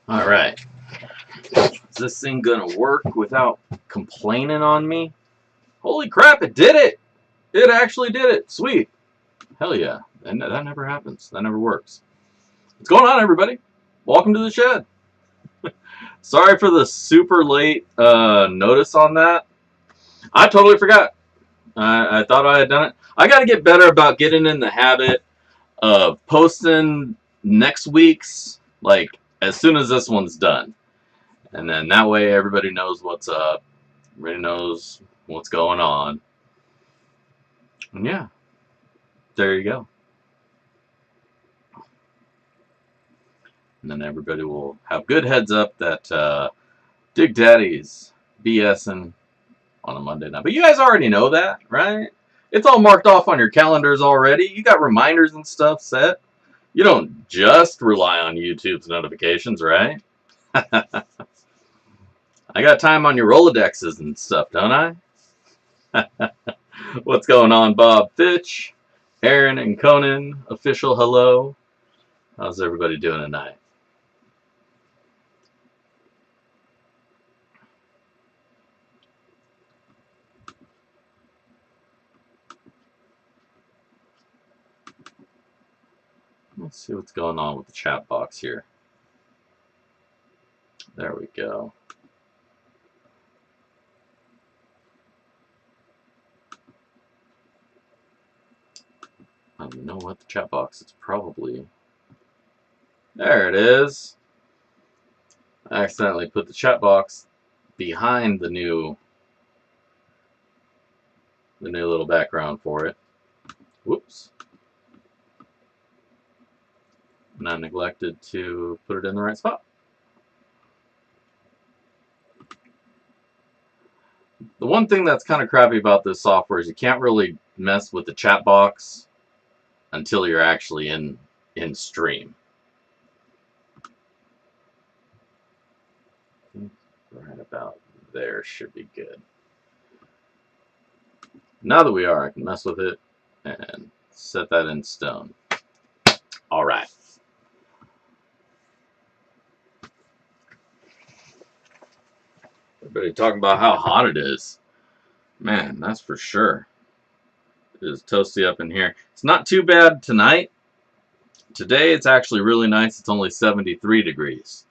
All right. Is this thing gonna work without complaining on me? Holy crap, it did it! It actually did it. Sweet. Hell yeah. And that never happens. That never works. What's going on, everybody? Welcome to the shed. Sorry for the super late notice on that. I totally forgot. I thought I had done it. I got to get better about getting in the habit of posting next week's, like, as soon as this one's done. And then that way everybody knows what's up. Everybody knows what's going on. And yeah, there you go. And then everybody will have good heads up that Dig Daddy's BSing on a Monday night. But you guys already know that, right? It's all marked off on your calendars already. You got reminders and stuff set. You don't just rely on YouTube's notifications, right? I got time on your Rolodexes and stuff, don't I? What's going on, Bob Fitch? Aaron and Conan, official hello. How's everybody doing tonight? Let's see what's going on with the chat box here. There we go. You know what? The chat box is probably... There it is. I accidentally put the chat box behind the new little background for it. Whoops. And I neglected to put it in the right spot. The one thing that's kind of crappy about this software is you can't really mess with the chat box until you're actually in stream. Right about there should be good. Now that we are, I can mess with it and set that in stone. All right. Everybody talking about how hot it is. Man, that's for sure. It is toasty up in here. It's not too bad tonight. Today it's actually really nice. It's only 73 degrees.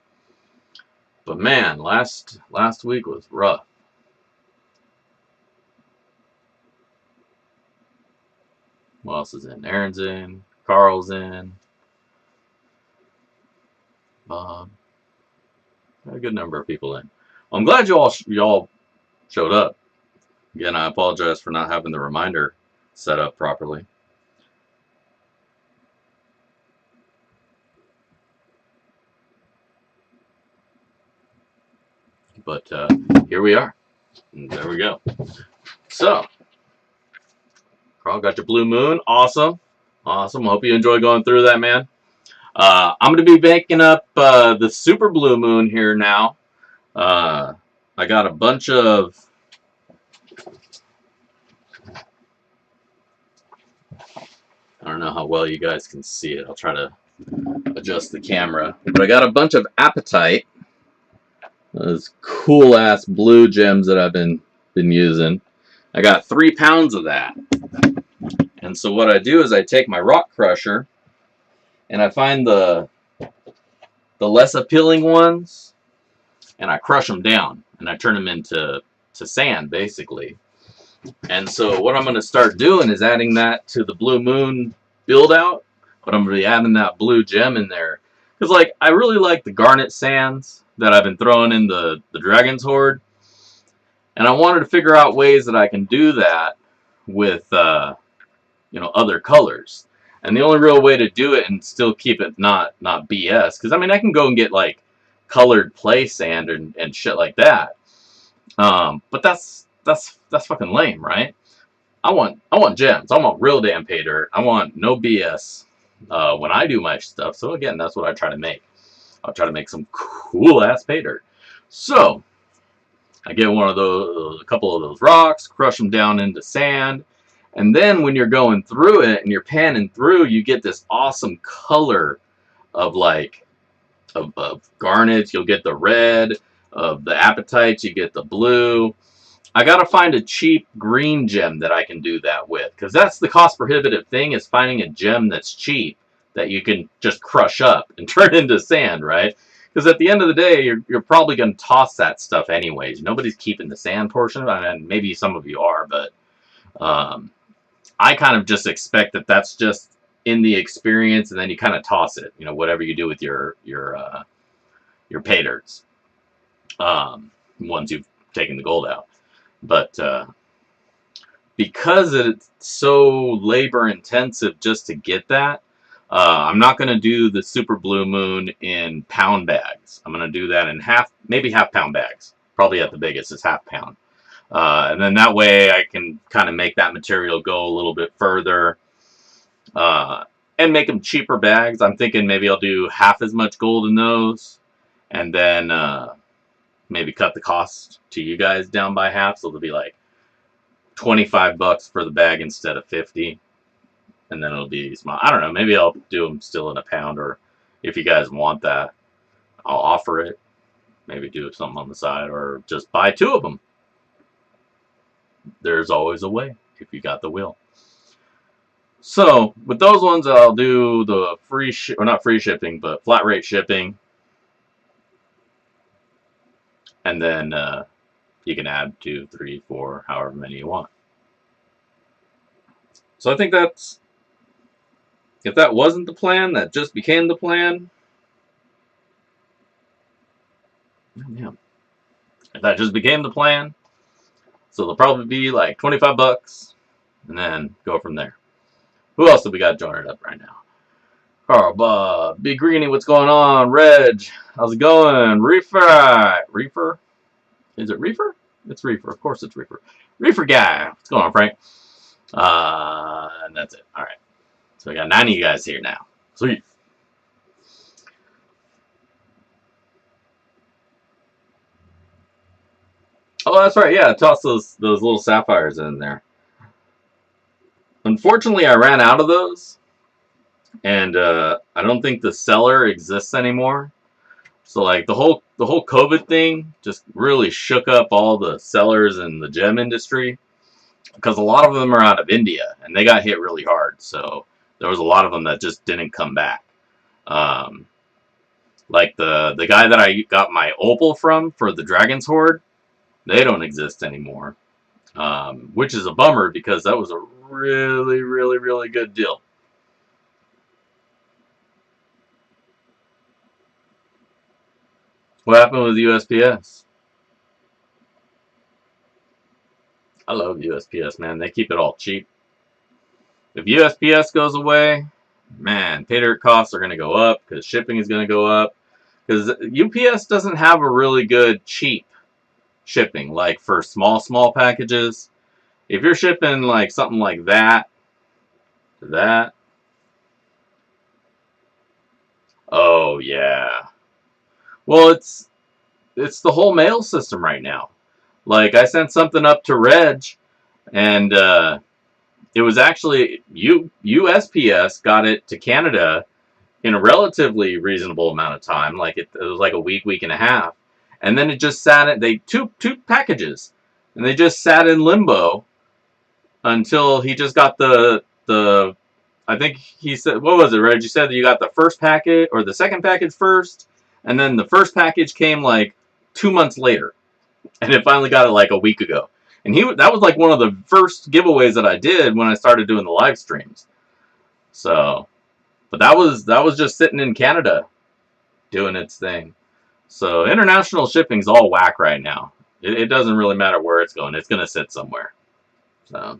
But man, last week was rough. Who else is in? Aaron's in. Carl's in. Bob. Got a good number of people in. I'm glad y'all showed up. Again, I apologize for not having the reminder set up properly. But here we are. And there we go. So, Carl got your Blue Moon. Awesome. Awesome. Hope you enjoy going through that, man. I'm going to be making up the Super Blue Moon here now. I got a bunch of... I don't know how well you guys can see it. I'll try to adjust the camera. But I got a bunch of apatite. Those cool-ass blue gems that I've been using. I got 3 pounds of that. And so what I do is I take my rock crusher and I find the less appealing ones and I crush them down and I turn them into sand, basically. And so what I'm going to start doing is adding that to the Blue Moon build out, but I'm going to be adding that blue gem in there. Because, like, I really like the garnet sands that I've been throwing in the Dragon's Horde. And I wanted to figure out ways that I can do that with, you know, other colors. And the only real way to do it and still keep it not BS, because, I mean, I can go and get, like, colored play sand and shit like that. But that's fucking lame, right? I want gems. I want real damn Paydirt. I want no BS when I do my stuff. So again, that's what I try to make. I'll try to make some cool ass Paydirt. So I get one of those, a couple of those rocks, crush them down into sand, and then when you're going through it and you're panning through, you get this awesome color of like of garnets, you'll get the red. Of the apatites, you get the blue. I gotta find a cheap green gem that I can do that with, because that's the cost prohibitive thing, is finding a gem that's cheap that you can just crush up and turn into sand, right? Because at the end of the day, you're probably going to toss that stuff anyways. Nobody's keeping the sand portion of it, and maybe some of you are, but I kind of just expect that that's just in the experience, and then you kind of toss it, you know, whatever you do with your Paydyrts, once you've taken the gold out. But because it's so labor intensive just to get that, I'm not going to do the Super Blue Moon in pound bags. I'm going to do that in maybe half pound bags. Probably at the biggest is half pound. And then that way I can kind of make that material go a little bit further and make them cheaper bags. I'm thinking maybe I'll do half as much gold in those, and then maybe cut the cost to you guys down by half, so they'll be like $25 for the bag instead of 50, and then it'll be small. I don't know, maybe I'll do them still in a pound, or if you guys want that, I'll offer it. Maybe do something on the side, or just buy 2 of them. There's always a way if you got the will. So with those ones, I'll do the free or not free shipping, but flat rate shipping, and then you can add 2, 3, 4, however many you want. So I think that's, if that wasn't the plan, that just became the plan. Yeah. If that just became the plan, so they'll probably be like $25, and then go from there. Who else do we got joining up right now? Carl, Bob, Big Greenie, what's going on? Reg, how's it going? Reefer? Is it Reefer? It's Reefer. Of course it's Reefer. Reefer guy. What's going on, Frank? And that's it. All right. So we got 90 of you guys here now. Sweet. Oh, that's right. Yeah, toss those little sapphires in there. Unfortunately, I ran out of those, and I don't think the seller exists anymore. So like the whole COVID thing just really shook up all the sellers in the gem industry, because a lot of them are out of India and they got hit really hard. So there was a lot of them that just didn't come back. Like the guy that I got my opal from for the Dragon's Horde, they don't exist anymore, which is a bummer because that was a really, really, really good deal. What happened with USPS? I love USPS, man. They keep it all cheap. If USPS goes away, man, Paydirt costs are going to go up because shipping is going to go up. Because UPS doesn't have a really good cheap shipping, like for small packages. If you're shipping like something like that to that, oh yeah. Well, it's the whole mail system right now. Like I sent something up to Reg, and it was actually USPS got it to Canada in a relatively reasonable amount of time. Like it was like a week and a half, and then it just sat at two packages, and they just sat in limbo until he just got the I think he said, what was it, Reg? You said that you got the first packet or the second package first, and then the first package came like 2 months later, and it finally got it like a week ago. And that was like one of the first giveaways that I did when I started doing the live streams. So, but that was just sitting in Canada doing its thing. So international shipping's all whack right now. It doesn't really matter where it's going. It's going to sit somewhere. So.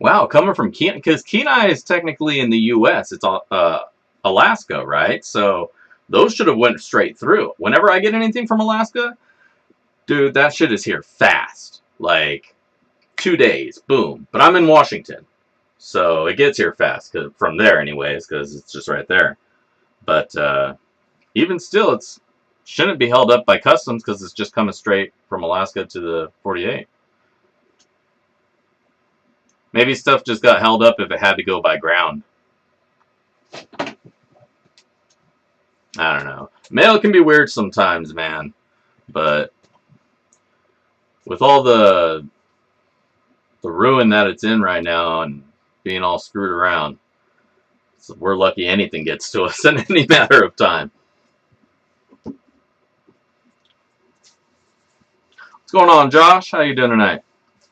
Wow, coming from Kenai, because Kenai is technically in the U.S. It's Alaska, right? So those should have went straight through. Whenever I get anything from Alaska, dude, that shit is here fast. Like 2 days, boom. But I'm in Washington, so it gets here fast from there, anyways, because it's just right there. But even still, it shouldn't be held up by customs because it's just coming straight from Alaska to the 48. Maybe stuff just got held up if it had to go by ground. I don't know. Mail can be weird sometimes, man. But with all the ruin that it's in right now and being all screwed around, so we're lucky anything gets to us in any matter of time. What's going on, Josh? How you doing tonight?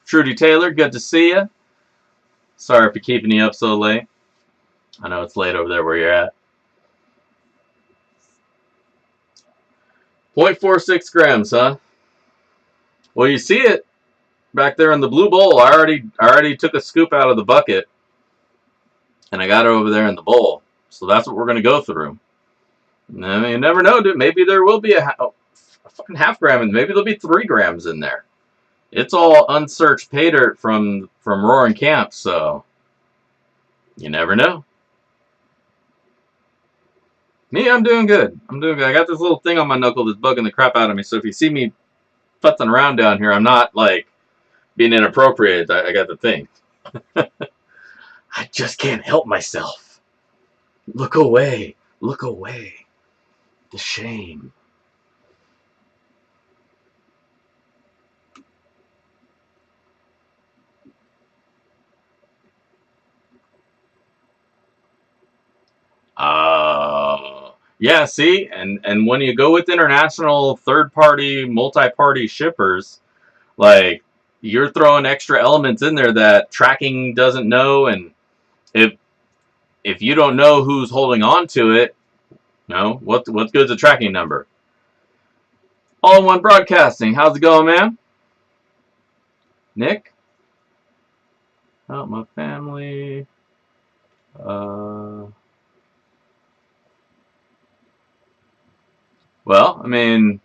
Trudy Taylor, good to see you. Sorry for keeping you up so late. I know it's late over there where you're at. 0.46 grams, huh? Well, you see it back there in the blue bowl. I already took a scoop out of the bucket, and I got it over there in the bowl. So that's what we're going to go through. I mean, you never know, dude. Maybe there will be a fucking half gram, and maybe there'll be 3 grams in there. It's all unsearched pay dirt from Roaring Camp, so you never know. Me, I'm doing good. I'm doing good. I got this little thing on my knuckle that's bugging the crap out of me, so if you see me futzing around down here, I'm not, like, being inappropriate. I got the thing. I just can't help myself. Look away. Look away. The shame. Yeah, see? And when you go with international third-party, multi-party shippers, like, you're throwing extra elements in there that tracking doesn't know, and if you don't know who's holding on to it, what good's a tracking number? All-in-One Broadcasting, how's it going, man? Nick? Oh, my family. Well, I mean,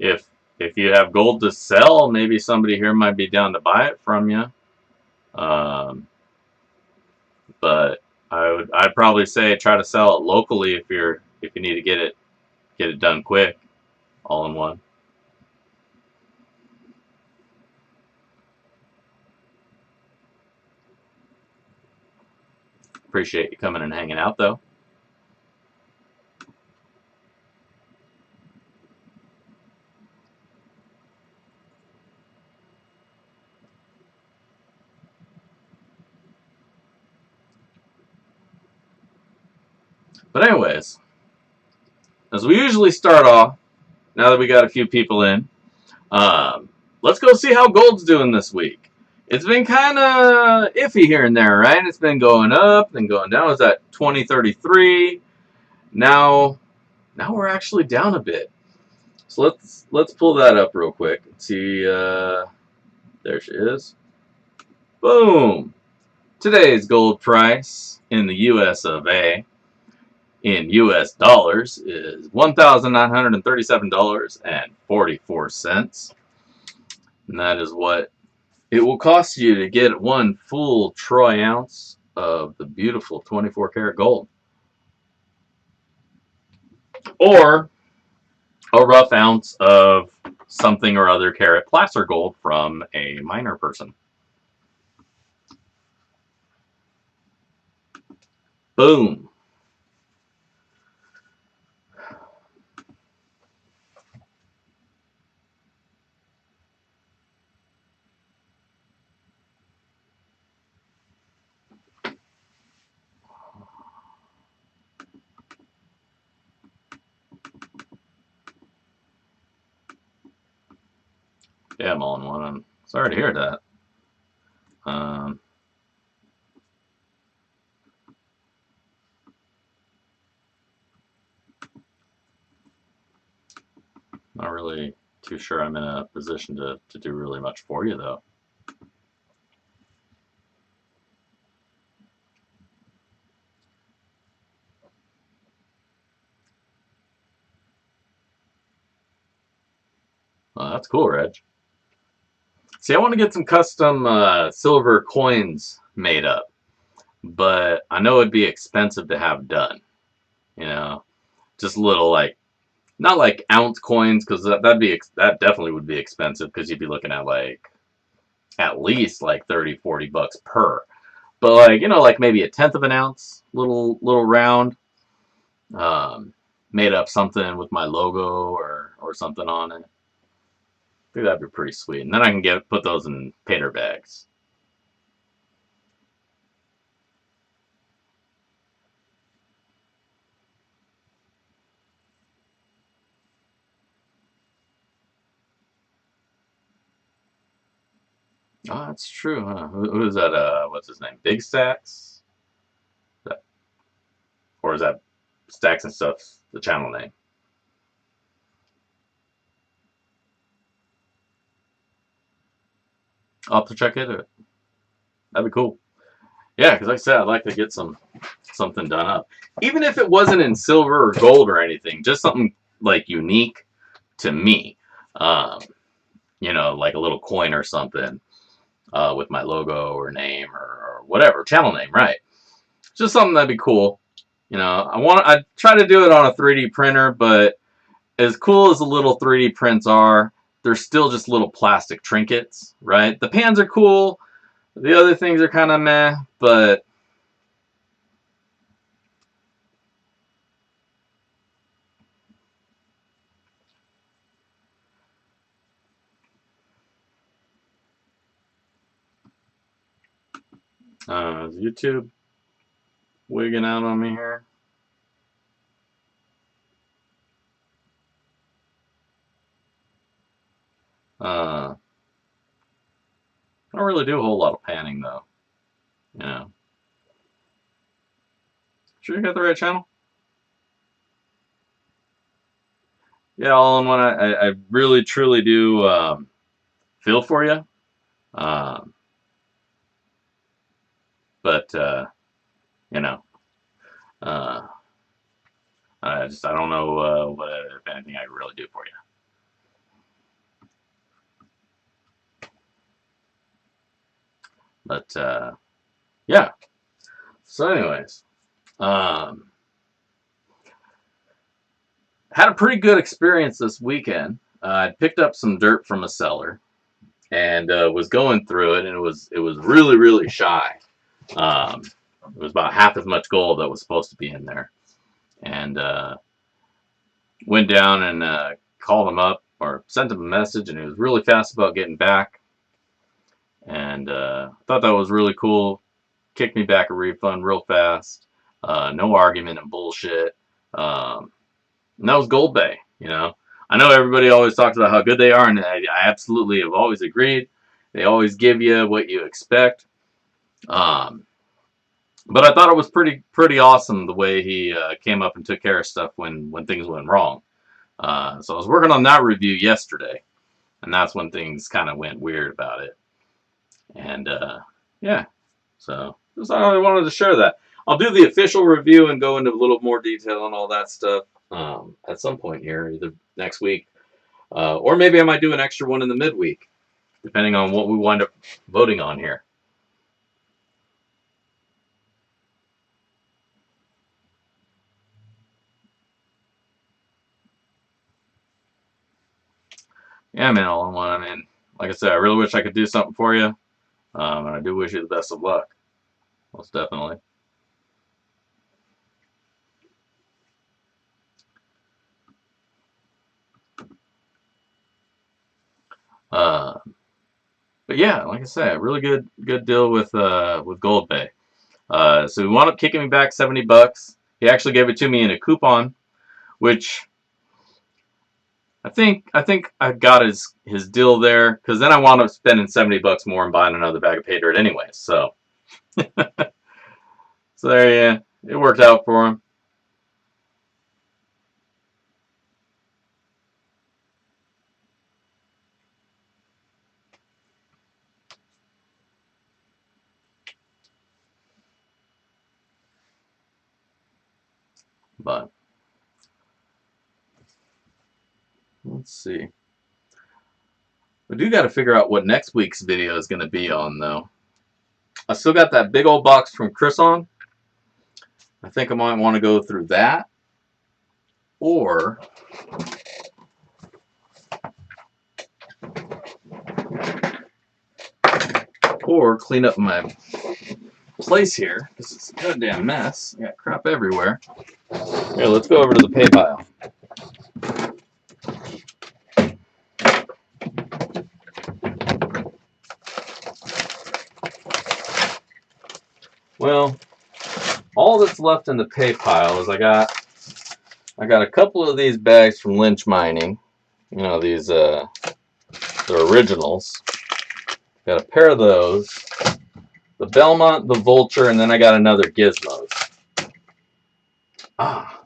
if you have gold to sell, maybe somebody here might be down to buy it from you. But I'd probably say try to sell it locally if you need to get it done quick, all in one. Appreciate you coming and hanging out, though. But anyways, as we usually start off, now that we got a few people in, let's go see how gold's doing this week. It's been kind of iffy here and there, right? It's been going up, then going down. It's at 20.33. Now we're actually down a bit. So let's pull that up real quick. See, there she is. Boom. Today's gold price in the U.S. of A. in U.S. dollars is $1,937.44. And that is what it will cost you to get 1 full troy ounce of the beautiful 24 karat gold. Or a rough ounce of something or other carat placer gold from a miner person. Boom. Yeah, I'm all in one. I'm sorry to hear that. Not really too sure I'm in a position to do really much for you, though. Well, that's cool, Reg. See, I want to get some custom silver coins made up, but I know it'd be expensive to have done. You know, just little, like, not like ounce coins, because that definitely would be expensive, because you'd be looking at like at least like 30, 40 bucks per. But like, you know, like maybe a 1/10 of an ounce, little round, made up something with my logo or something on it. I think that'd be pretty sweet. And then I can put those in Paydirt bags. Oh, that's true, huh? Who's that? What's his name? Big Stacks? Or is that Stacks and Stuff the channel name? I'll have to check into it. That'd be cool. Yeah, because like I said, I'd like to get something done up. Even if it wasn't in silver or gold or anything, just something like unique to me. You know, like a little coin or something with my logo or name or whatever, channel name, right? Just something that'd be cool. You know, I try to do it on a 3D printer, but as cool as the little 3D prints are, they're still just little plastic trinkets, right? The pans are cool. The other things are kind of meh, but is YouTube wigging out on me here? I don't really do a whole lot of panning though. You know. Sure you got the right channel? Yeah, all in one. I really truly do feel for you. But you know, uh, I don't know what if anything I can really do for you. But yeah. So, anyways, had a pretty good experience this weekend. I picked up some dirt from a seller and was going through it, and it was really shy. It was about half as much gold that was supposed to be in there, and went down and called him up or sent him a message, and he was really fast about getting back. And thought that was really cool. Kicked me back a refund real fast. No argument and bullshit. And that was Gold Bay, you know. I know everybody always talks about how good they are, and I absolutely have always agreed. They always give you what you expect. But I thought it was pretty awesome the way he came up and took care of stuff when things went wrong. So I was working on that review yesterday, and that's when things kind of went weird about it. And yeah, so just I wanted to share that. I'll do the official review and go into a little more detail on all that stuff at some point here, either next week, or maybe I might do an extra one in the midweek, depending on what we wind up voting on here. Yeah, man, all in one. I mean, like I said, I really wish I could do something for you, and I do wish you the best of luck, most definitely. But yeah, like I said, really good deal with Gold Bay. So he wound up kicking me back 70 bucks. He actually gave it to me in a coupon, which I think I got his deal there, because then I wound up spending 70 bucks more and buying another bag of Paydirt anyway. So so there, yeah, it worked out for him. But let's see. We do got to figure out what next week's video is going to be on, though. I still got that big old box from Chris on. I think I might want to go through that. Or or clean up my place here, because it's a goddamn mess. I got crap everywhere. Here, let's go over to the pay pile. Well, all that's left in the pay pile is I got a couple of these bags from Lynch Mining. You know, these they're originals. Got a pair of those. The Belmont, the Vulture, and then I got another Gizmos. Ah.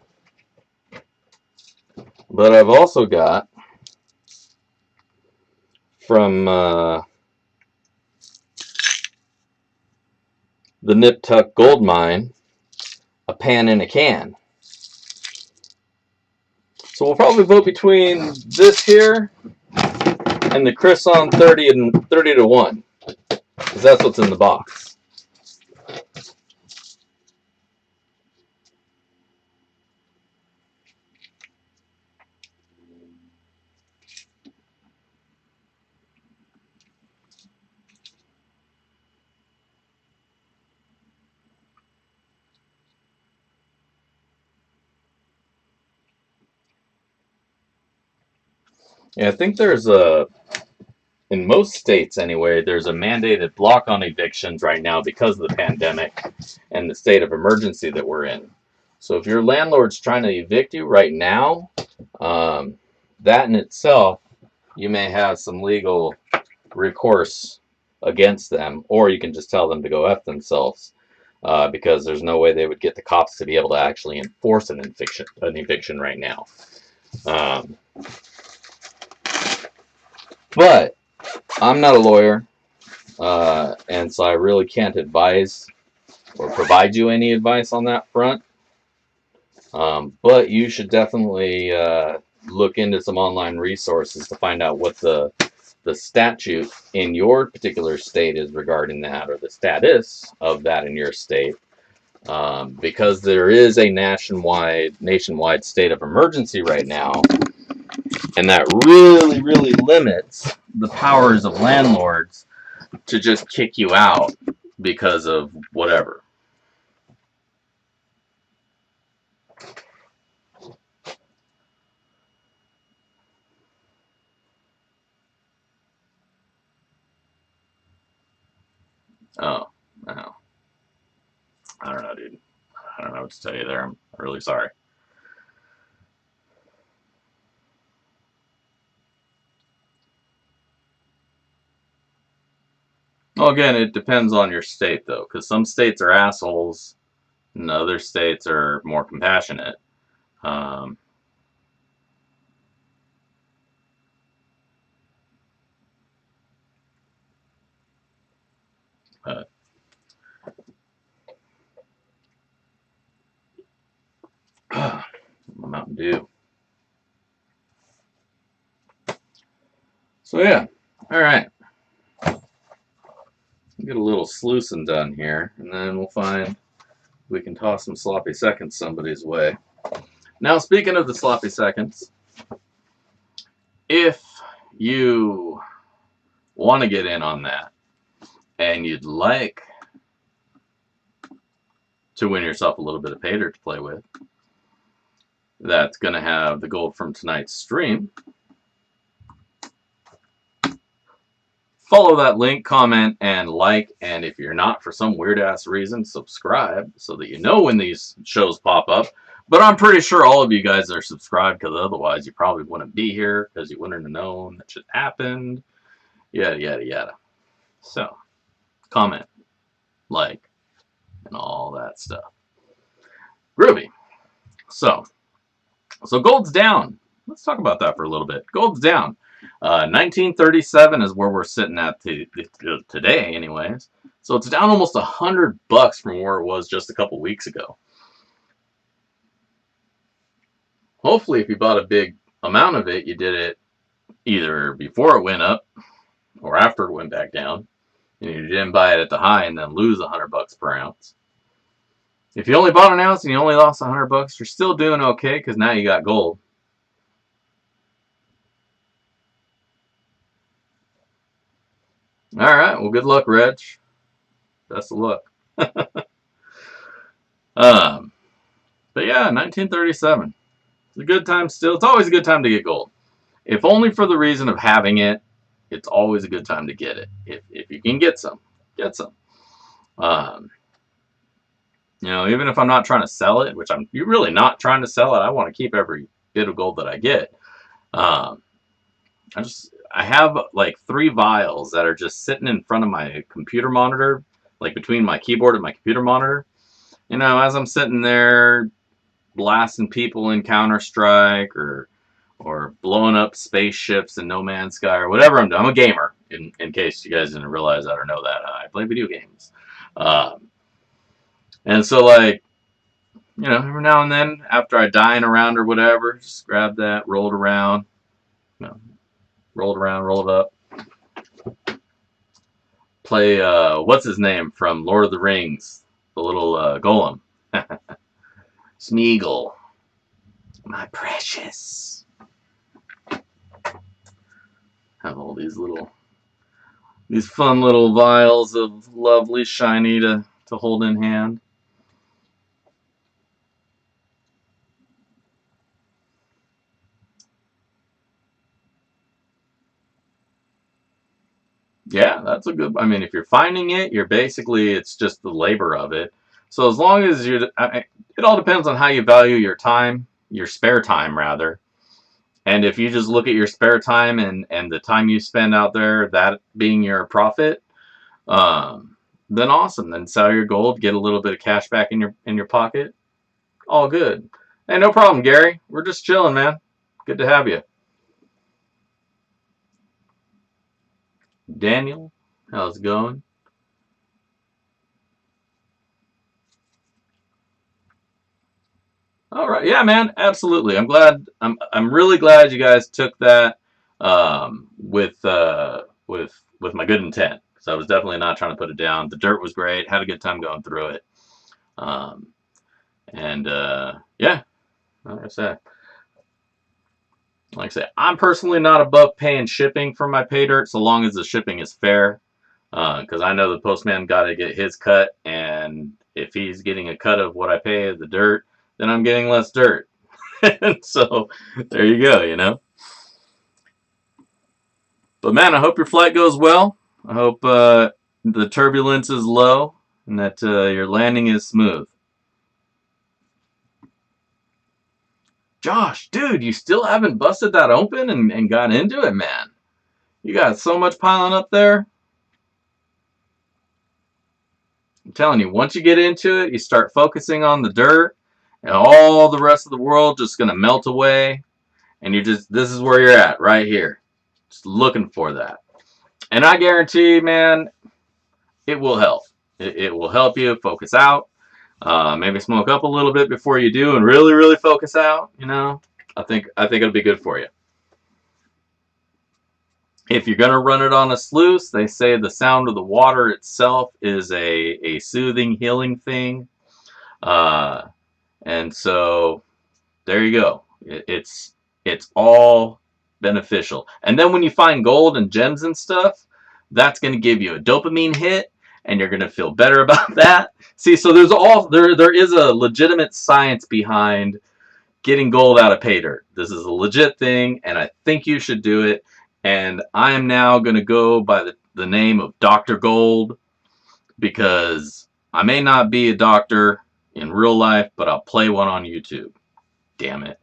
But I've also got from the Nip Tuck Gold Mine, a pan in a can. So we'll probably vote between this here and the Crisson 30 to 1, because that's what's in the box. Yeah, I think there's in most states anyway, there's a mandated block on evictions right now because of the pandemic and the state of emergency that we're in. So if your landlord's trying to evict you right now, that in itself, you may have some legal recourse against them, or you can just tell them to go F themselves, because there's no way they would get the cops to be able to actually enforce an eviction right now. But I'm not a lawyer, and so I really can't advise or provide you any advice on that front. But you should definitely look into some online resources to find out what the statute in your particular state is regarding that, or the status of that in your state, because there is a nationwide state of emergency right now, and that really limits the powers of landlords to just kick you out because of whatever. Oh, no. I don't know, dude. I don't know what to tell you there. I'm really sorry. Well, again, it depends on your state, though, because some states are assholes and other states are more compassionate. But Mountain Dew. So yeah, all right. Get a little sluicing done here, and then we'll find we can toss some sloppy seconds somebody's way. Now, speaking of the sloppy seconds, if you want to get in on that and you'd like to win yourself a little bit of Paydirt to play with, that's going to have the gold from tonight's stream. Follow that link, comment, and like, and if you're not, for some weird-ass reason, subscribe so that you know when these shows pop up. But I'm pretty sure all of you guys are subscribed, because otherwise you probably wouldn't be here, because you wouldn't have known that shit happened, yada, yada, yada. So, comment, like, and all that stuff. Groovy. So gold's down. Let's talk about that for a little bit. Gold's down. 1937 is where we're sitting at today, anyways. So it's down almost $100 from where it was just a couple weeks ago. Hopefully, if you bought a big amount of it, you did it either before it went up or after it went back down. And you didn't buy it at the high and then lose $100 per ounce. If you only bought an ounce and you only lost $100, you're still doing okay, because now you got gold. All right, right. Well, good luck, Reg. Best of luck. But yeah, 1937. It's a good time still. It's always a good time to get gold. If only for the reason of having it, it's always a good time to get it. If you can get some, get some. You know, even if I'm not trying to sell it, which you're really not trying to sell it. I want to keep every bit of gold that I get. I have like 3 vials that are just sitting in front of my computer monitor, like between my keyboard and my computer monitor. You know, as I'm sitting there blasting people in Counter-Strike or blowing up spaceships in No Man's Sky or whatever I'm doing. I'm a gamer, in case you guys didn't realize that or know that. I play video games. And so, like, you know, every now and then, after I dine around or whatever, just grab that, roll it around, you know, roll it around, roll it up. Play, what's his name from Lord of the Rings? The little golem. Smeagol. My precious. Have all these fun little vials of lovely shiny to hold in hand. Yeah, that's a good. I mean, if you're finding it, it's just the labor of it. So as long as it all depends on how you value your time, your spare time rather. And if you just look at your spare time and the time you spend out there, that being your profit, then awesome. Then sell your gold, get a little bit of cash back in your pocket. All good. Hey, no problem, Gary. We're just chilling, man. Good to have you. Daniel, how's it going? All right, yeah, man, absolutely. I'm glad. I'm really glad you guys took that with my good intent. Because I was definitely not trying to put it down. The dirt was great. Had a good time going through it. Um, and yeah, like I said, I'm personally not above paying shipping for my pay dirt, so long as the shipping is fair. Because I know the postman got to get his cut, and if he's getting a cut of what I pay the dirt, then I'm getting less dirt. So there you go, you know. But man, I hope your flight goes well. I hope the turbulence is low and that your landing is smooth. Josh, dude, you still haven't busted that open and got into it, man. You got so much piling up there. I'm telling you, once you get into it, you start focusing on the dirt, and all the rest of the world just gonna melt away, and this is where you're at, right here. Just looking for that. And I guarantee, man, it will help. It will help you focus out. Maybe smoke up a little bit before you do and really, really focus out, you know. I think it'll be good for you. If you're going to run it on a sluice, they say the sound of the water itself is a soothing, healing thing. And so there you go. It's all beneficial. And then when you find gold and gems and stuff, that's going to give you a dopamine hit, and you're going to feel better about that. See, so there is a legitimate science behind getting gold out of pay dirt. This is a legit thing, and I think you should do it. And I am now going to go by the name of Dr. Gold, because I may not be a doctor in real life, but I'll play one on YouTube. Damn it.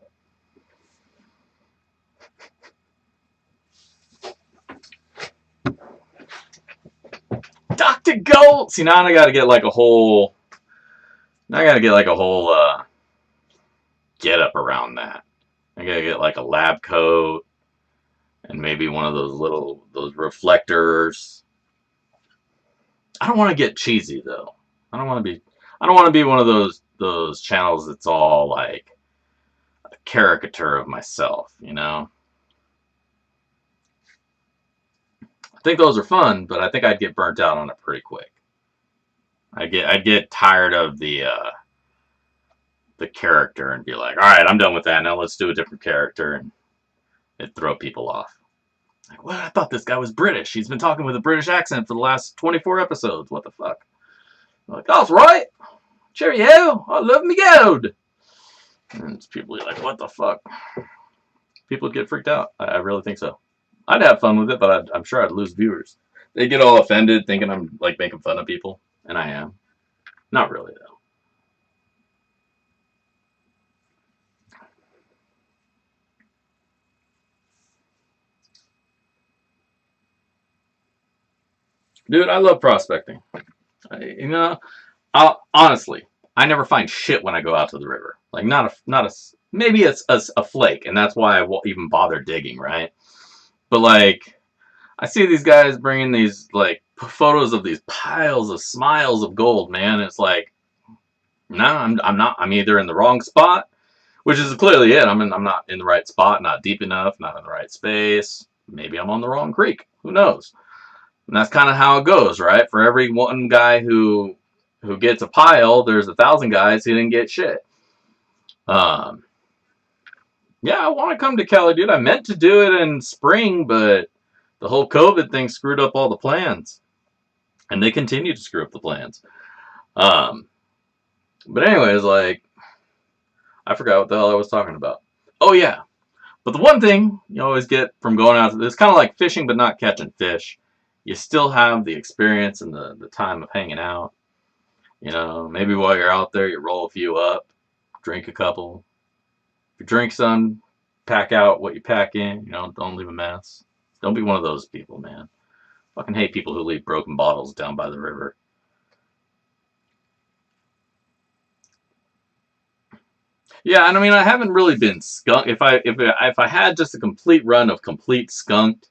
Dr. Gold! See, now I gotta get like a whole... get up around that. I gotta get like a lab coat and maybe one of those reflectors. I don't want to get cheesy though. I don't want to be one of those channels that's all like a caricature of myself, you know. I think those are fun, but I think I'd get burnt out on it pretty quick. I'd get tired of the character and be like, all right, I'm done with that. Now let's do a different character, and it'd throw people off. Like, what? I thought this guy was British. He's been talking with a British accent for the last 24 episodes. What the fuck? I'm like, that's right. Cheerio. I love me gold. And people are like, what the fuck? People get freaked out. I really think so. I'd have fun with it, but I'm sure I'd lose viewers. They get all offended thinking I'm like making fun of people, and I am. Not really, though. Dude, I love prospecting. Honestly, I never find shit when I go out to the river. Like, maybe it's a flake, and that's why I won't even bother digging, right? But like, I see these guys bringing these like photos of these piles of smiles of gold, man. It's like, nah, I'm not. I'm either in the wrong spot, which is clearly it. I'm not in the right spot, not deep enough, not in the right space. Maybe I'm on the wrong creek. Who knows? And that's kind of how it goes, right? For every one guy who gets a pile, there's 1,000 guys who didn't get shit. Yeah, I want to come to Cali, dude. I meant to do it in spring, but the whole COVID thing screwed up all the plans. And they continue to screw up the plans. But anyways, like, I forgot what the hell I was talking about. Oh, yeah. But the one thing you always get from going out to this, kind of like fishing but not catching fish. You still have the experience and the time of hanging out. You know, maybe while you're out there, you roll a few up, drink a couple. If you drink some, pack out what you pack in. You know, don't leave a mess. Don't be one of those people, man. Fucking hate people who leave broken bottles down by the river. Yeah, and I mean, I haven't really been skunked. If I had just a complete run of complete skunked,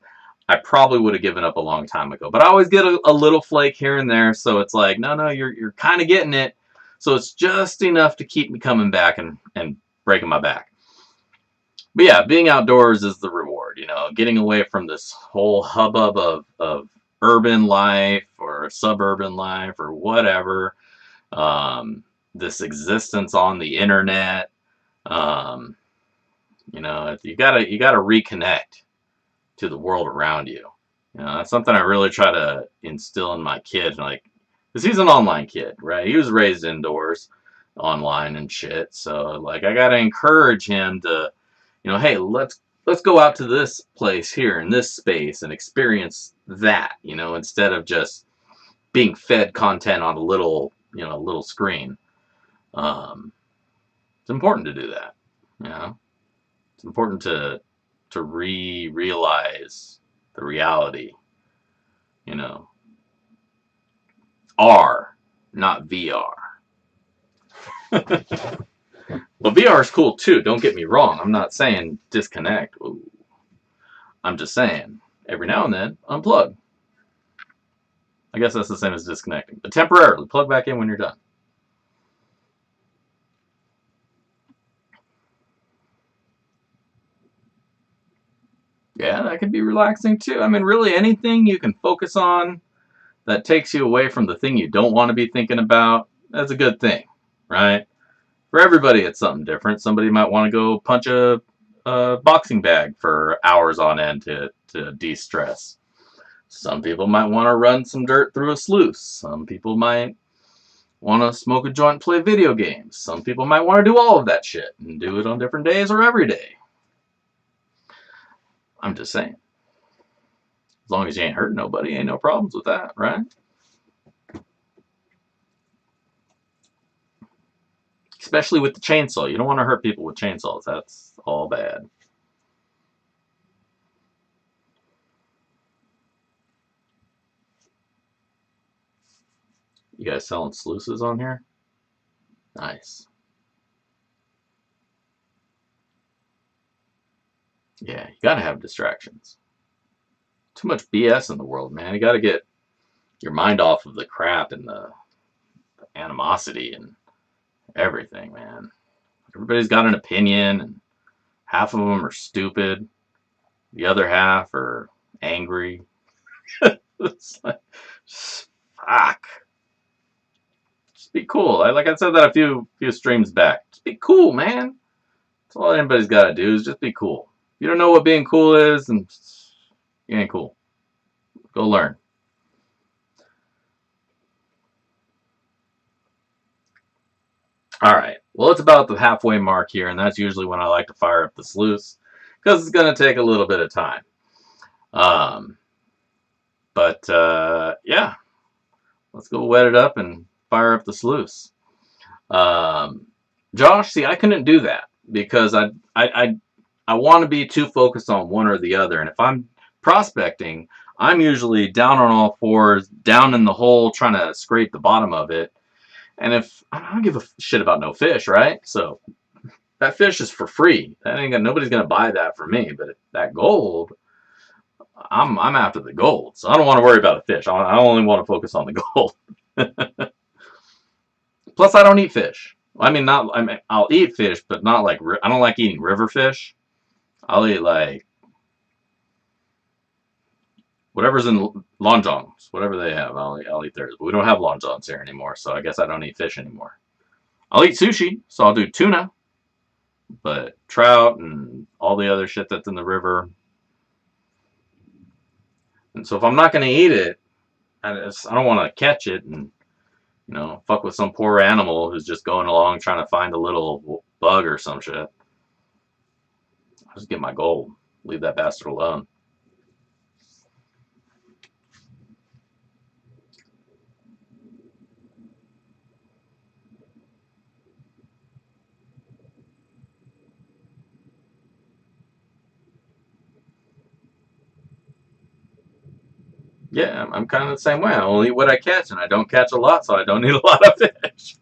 I probably would have given up a long time ago. But I always get a little flake here and there, so it's like, no, you're kind of getting it. So it's just enough to keep me coming back and breaking my back. But yeah, being outdoors is the reward, you know, getting away from this whole hubbub of urban life or suburban life or whatever. This existence on the internet. You know, you gotta reconnect to the world around you. You know, that's something I really try to instill in my kid, like, because he's an online kid, right? He was raised indoors, online and shit. So like, I gotta encourage him to, you know, hey, let's go out to this place here in this space and experience that, you know, instead of just being fed content on a little screen. It's important to do that, you know. It's important to realize the reality, you know. R, not VR. But VR is cool too, don't get me wrong. I'm not saying disconnect. Ooh. I'm just saying, every now and then, unplug. I guess that's the same as disconnecting. But temporarily, plug back in when you're done. Yeah, that could be relaxing too. I mean, really anything you can focus on that takes you away from the thing you don't want to be thinking about, that's a good thing, right? For everybody, it's something different. Somebody might want to go punch a boxing bag for hours on end to de-stress. Some people might want to run some dirt through a sluice. Some people might want to smoke a joint and play video games. Some people might want to do all of that shit and do it on different days or every day. I'm just saying. As long as you ain't hurting nobody, ain't no problems with that, right? Especially with the chainsaw. You don't want to hurt people with chainsaws. That's all bad. You guys selling sluices on here? Nice. Yeah, you gotta have distractions. Too much BS in the world, man. You gotta get your mind off of the crap and the animosity and everything, man. Everybody's got an opinion, and half of them are stupid. The other half are angry. It's like, fuck. Just be cool. Like I said that a few streams back. Just be cool, man. That's all anybody's got to do is just be cool. If you don't know what being cool is, and You ain't cool. Go learn. All right. Well, it's about the halfway mark here, and that's usually when I like to fire up the sluice because it's going to take a little bit of time. Yeah, let's go wet it up and fire up the sluice. Josh, see, I couldn't do that because I want to be too focused on one or the other, and if I'm prospecting, I'm usually down on all fours, down in the hole, trying to scrape the bottom of it. And if I don't give a shit about no fish, right? So that fish is for free. That ain't nobody's gonna buy that for me. But that gold, I'm after the gold, so I don't want to worry about a fish. I only want to focus on the gold. Plus, I don't eat fish. I'll eat fish, but not like I don't like eating river fish. I'll eat like whatever's in long johns, whatever they have. I'll eat theirs. But we don't have long johns here anymore, so I guess I don't eat fish anymore. I'll eat sushi, so I'll do tuna, but trout and all the other shit that's in the river. And so if I'm not going to eat it, I don't want to catch it and fuck with some poor animal who's just going along trying to find a little bug or some shit. I'll just get my gold. Leave that bastard alone. Yeah, I'm kind of the same way. I only eat what I catch, and I don't catch a lot, so I don't eat a lot of fish.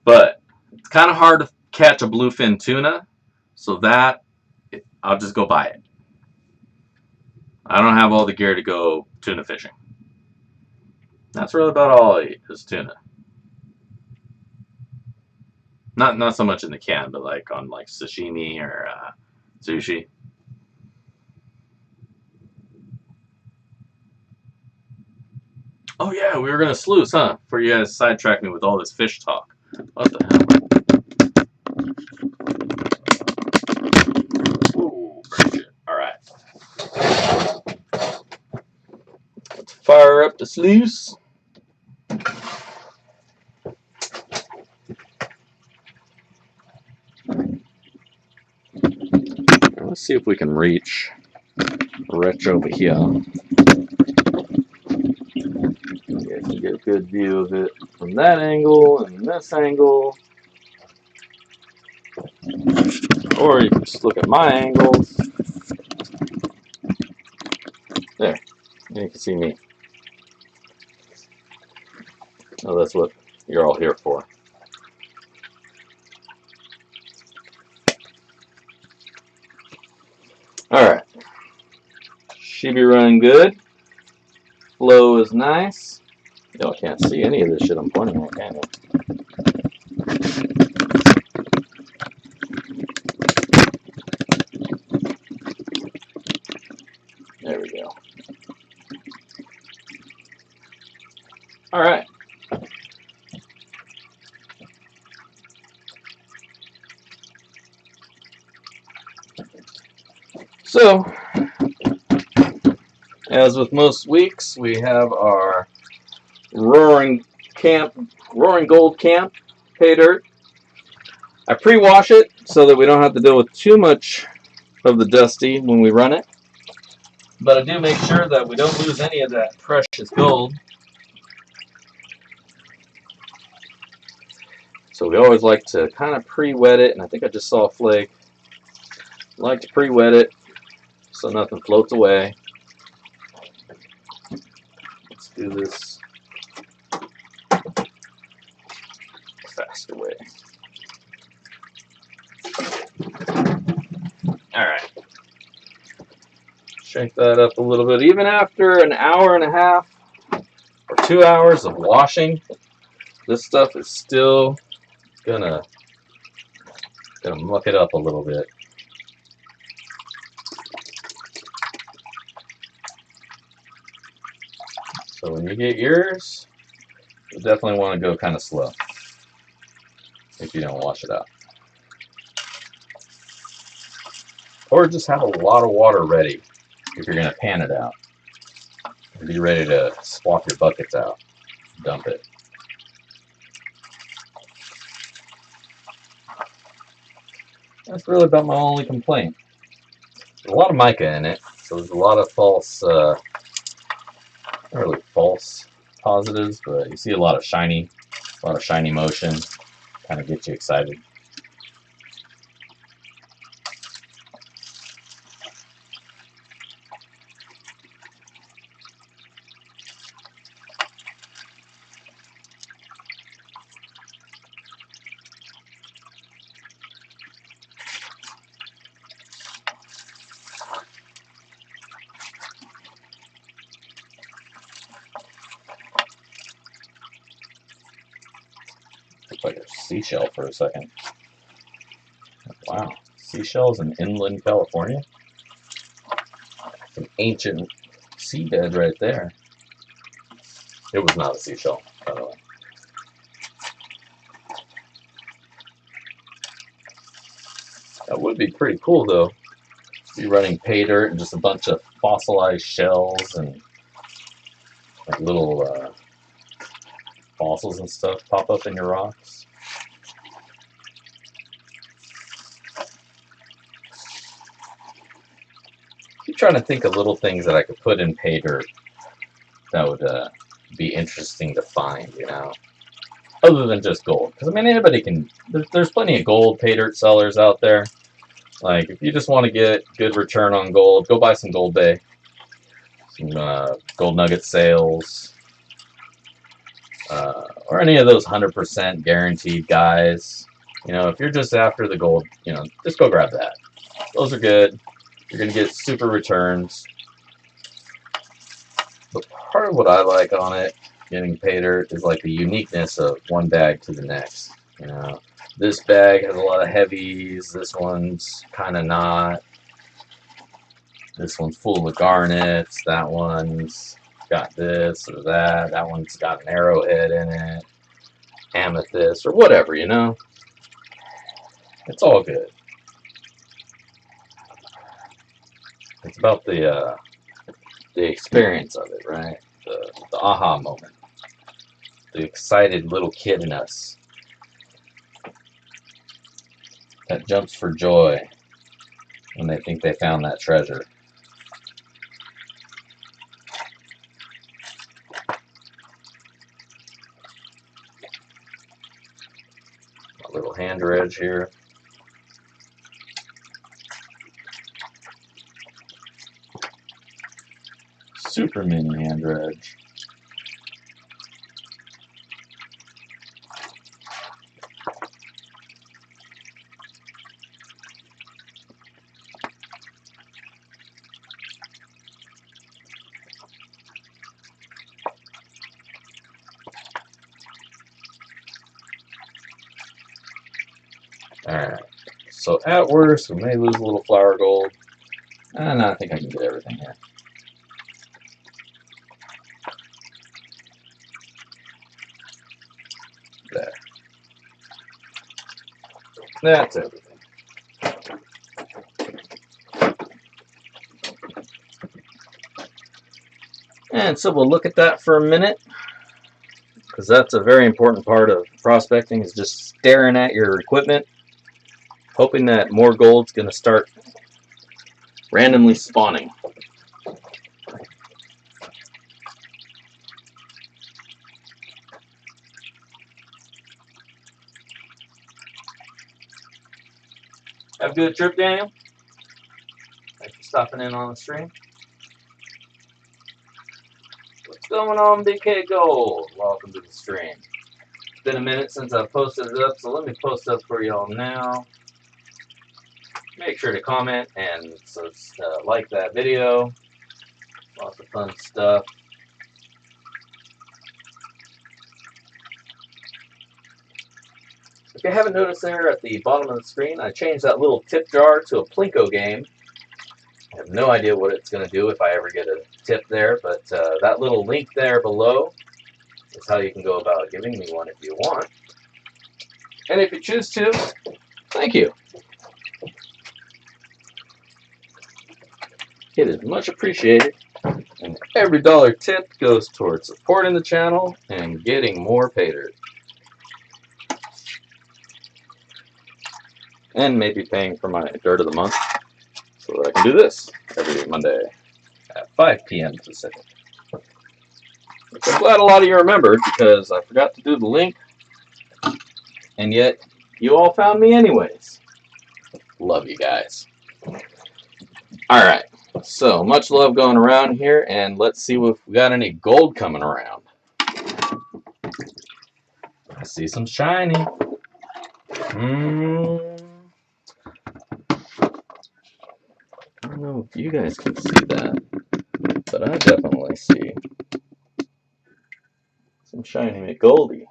But it's kind of hard to catch a bluefin tuna, so that I'll just go buy it. I don't have all the gear to go tuna fishing. That's really about all I eat is tuna. Not so much in the can, but like on like sashimi or sushi. Oh yeah, we were gonna sluice, huh? Before you guys sidetrack me with all this fish talk. What the hell? Ooh, shit. All right. Let's fire up the sluice. Let's see if we can reach Rich over here. You can get a good view of it from that angle and this angle. Or you can just look at my angles. There. You can see me. Oh, that's what you're all here for. Alright. Should be running good. Flow is nice. Y'all can't see any of this shit I'm pointing at, can you? There we go. Alright. So, as with most weeks, we have our Roaring Gold Camp Paydirt. I pre-wash it so that we don't have to deal with too much of the dusty when we run it. But I do make sure that we don't lose any of that precious gold. So we always like to kind of pre-wet it, and I think I just saw a flake. I like to pre-wet it so nothing floats away. Let's do this faster way. Alright. Shake that up a little bit. Even after an hour and a half or 2 hours of washing, this stuff is still gonna muck it up a little bit. So when you get yours, you definitely want to go kind of slow if you don't wash it out. Or just have a lot of water ready. if you're going to pan it out. Be ready to swap your buckets out. Dump it. That's really about my only complaint. There's a lot of mica in it, so there's a lot of false, not really false positives, but you see a lot of shiny motion. Kind of gets you excited. Looks like a seashell for a second. Wow, seashells in inland California? It's an ancient seabed right there. It was not a seashell, by the way. That would be pretty cool, though. Be running Paydirt and just a bunch of fossilized shells and like little fossils and stuff pop up in your rocks. Keep trying to think of little things that I could put in Paydirt that would be interesting to find, you know, other than just gold. Because I mean, anybody can. There's plenty of gold Paydirt sellers out there. Like if you just want to get good return on gold, go buy some Gold Bay, some gold nugget sales, or any of those 100% guaranteed guys. You know, if you're just after the gold, you know, just go grab that. Those are good. You're gonna get super returns. But part of what I like on it, getting Paydirt, is like the uniqueness of one bag to the next. You know, this bag has a lot of heavies. This one's kind of not. This one's full of garnets. That one's got this or that. That one's got an arrowhead in it, amethyst or whatever. You know, it's all good. It's about the experience of it, right? The aha moment. The excited little kid in us that jumps for joy when they think they found that treasure. A little hand dredge here. Super mini hand dredge. Alright, so at worst, we may lose a little flower gold. And I think I can get everything here. There. That's everything. And so we'll look at that for a minute, because that's a very important part of prospecting, is just staring at your equipment, hoping that more gold's going to start randomly spawning. Have a good trip, Daniel. Thanks for stopping in on the stream. What's going on, BK Gold? Welcome to the stream. It's been a minute since I've posted it up, so let me post it up for y'all now. Make sure to comment and like that video. Lots of fun stuff. If you haven't noticed there at the bottom of the screen, I changed that little tip jar to a Plinko game. I have no idea what it's going to do if I ever get a tip there, but that little link there below is how you can go about giving me one if you want. And if you choose to, thank you. it is much appreciated. And every dollar tipped goes towards supporting the channel and getting more Paydirt. And maybe paying for my dirt of the month so that I can do this every Monday at 5 p.m. Pacific. Which I'm glad a lot of you remembered because I forgot to do the link, and yet you all found me anyways. Love you guys. Alright, so much love going around here, and let's see if we got any gold coming around. I see some shiny. I don't know if you guys can see that, but I definitely see some shiny McGoldie.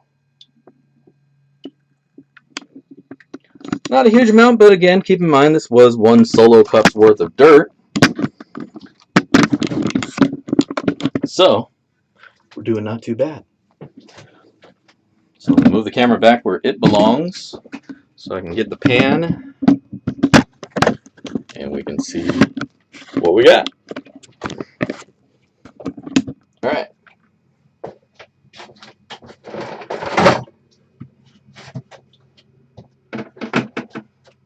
Not a huge amount, but again, keep in mind this was one solo cup's worth of dirt. So, we're doing not too bad. So I'm going to move the camera back where it belongs so I can get the pan and we can see what we got. Alright.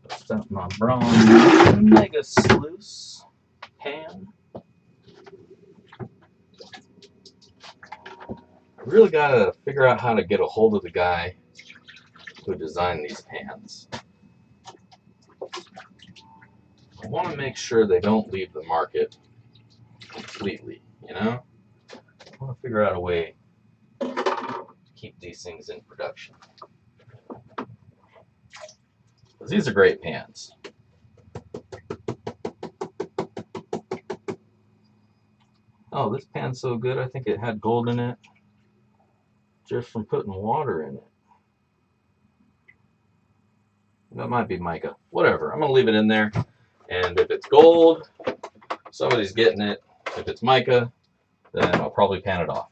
Bust out my bronze mega sluice pan. I really gotta figure out how to get a hold of the guy who designed these pans. I want to make sure they don't leave the market completely, you know? I want to figure out a way to keep these things in production. Because these are great pans. Oh, this pan's so good, I think it had gold in it just from putting water in it. That might be mica. Whatever. I'm going to leave it in there. And if it's gold, somebody's getting it. If it's mica, then I'll probably pan it off.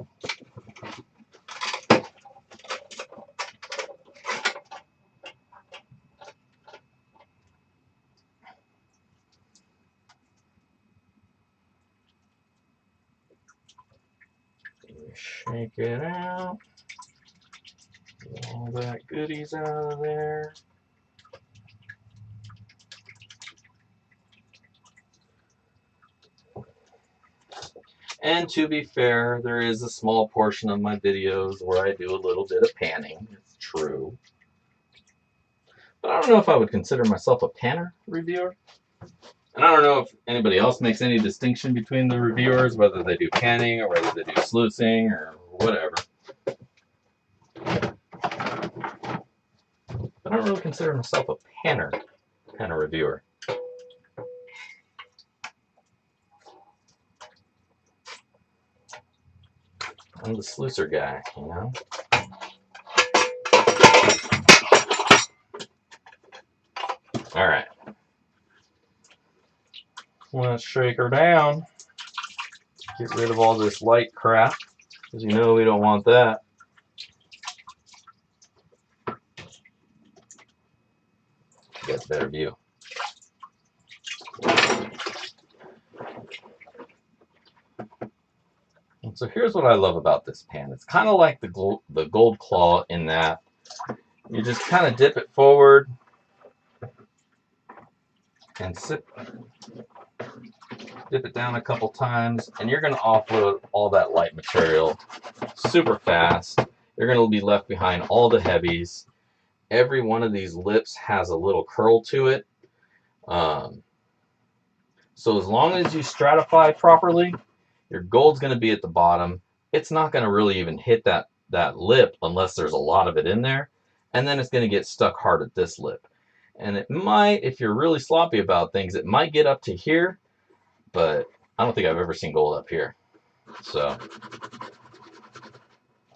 Shake it out. Get all that goodies out of there. And to be fair, there is a small portion of my videos where I do a little bit of panning. It's true. But I don't know if I would consider myself a panner reviewer. And I don't know if anybody else makes any distinction between the reviewers, whether they do panning or whether they do sluicing or whatever. But I don't really consider myself a panner kind of reviewer. I'm the sluicer guy, you know? Alright. Let's shake her down. Get rid of all this light crap, because you know we don't want that. Get a better view. And so here's what I love about this pan. It's kind of like the gold claw in that you just kind of dip it forward and dip it down a couple times, and you're going to offload all that light material super fast. You're going to be left behind all the heavies. Every one of these lips has a little curl to it. So as long as you stratify properly, your gold's going to be at the bottom. It's not going to really even hit that lip unless there's a lot of it in there. And then it's going to get stuck hard at this lip. And it might, if you're really sloppy about things, it might get up to here. But I don't think I've ever seen gold up here. So I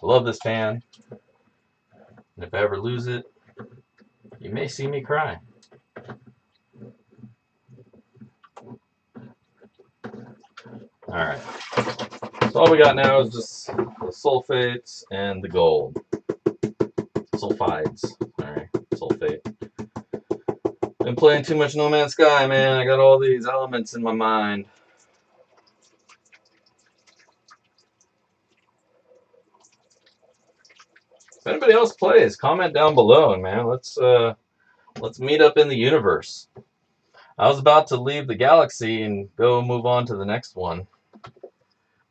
love this pan. And if I ever lose it, you may see me cry. Alright. So all we got now is just the sulfates and the gold. Sulfides. Alright, sulfate. Been playing too much No Man's Sky, man. I got all these elements in my mind. If anybody else plays, comment down below, and man, let's meet up in the universe. I was about to leave the galaxy and go move on to the next one,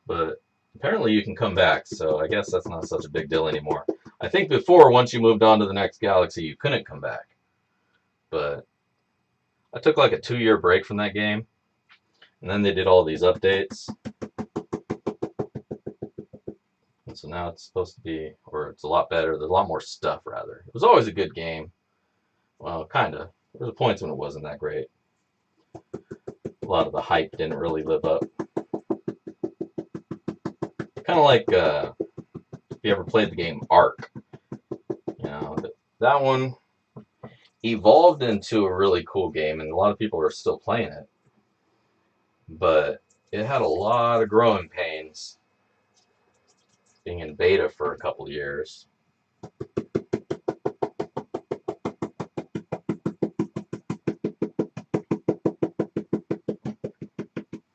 but apparently you can come back, so I guess that's not such a big deal anymore. I think before, once you moved on to the next galaxy, you couldn't come back. But I took like a 2-year break from that game, and then they did all these updates. And so now it's supposed to be, or it's a lot better. There's a lot more stuff, rather. It was always a good game. Well, kind of. There were points when it wasn't that great. A lot of the hype didn't really live up. Kind of like if you ever played the game Ark. You know, that one evolved into a really cool game, and a lot of people are still playing it. But it had a lot of growing pains being in beta for a couple years.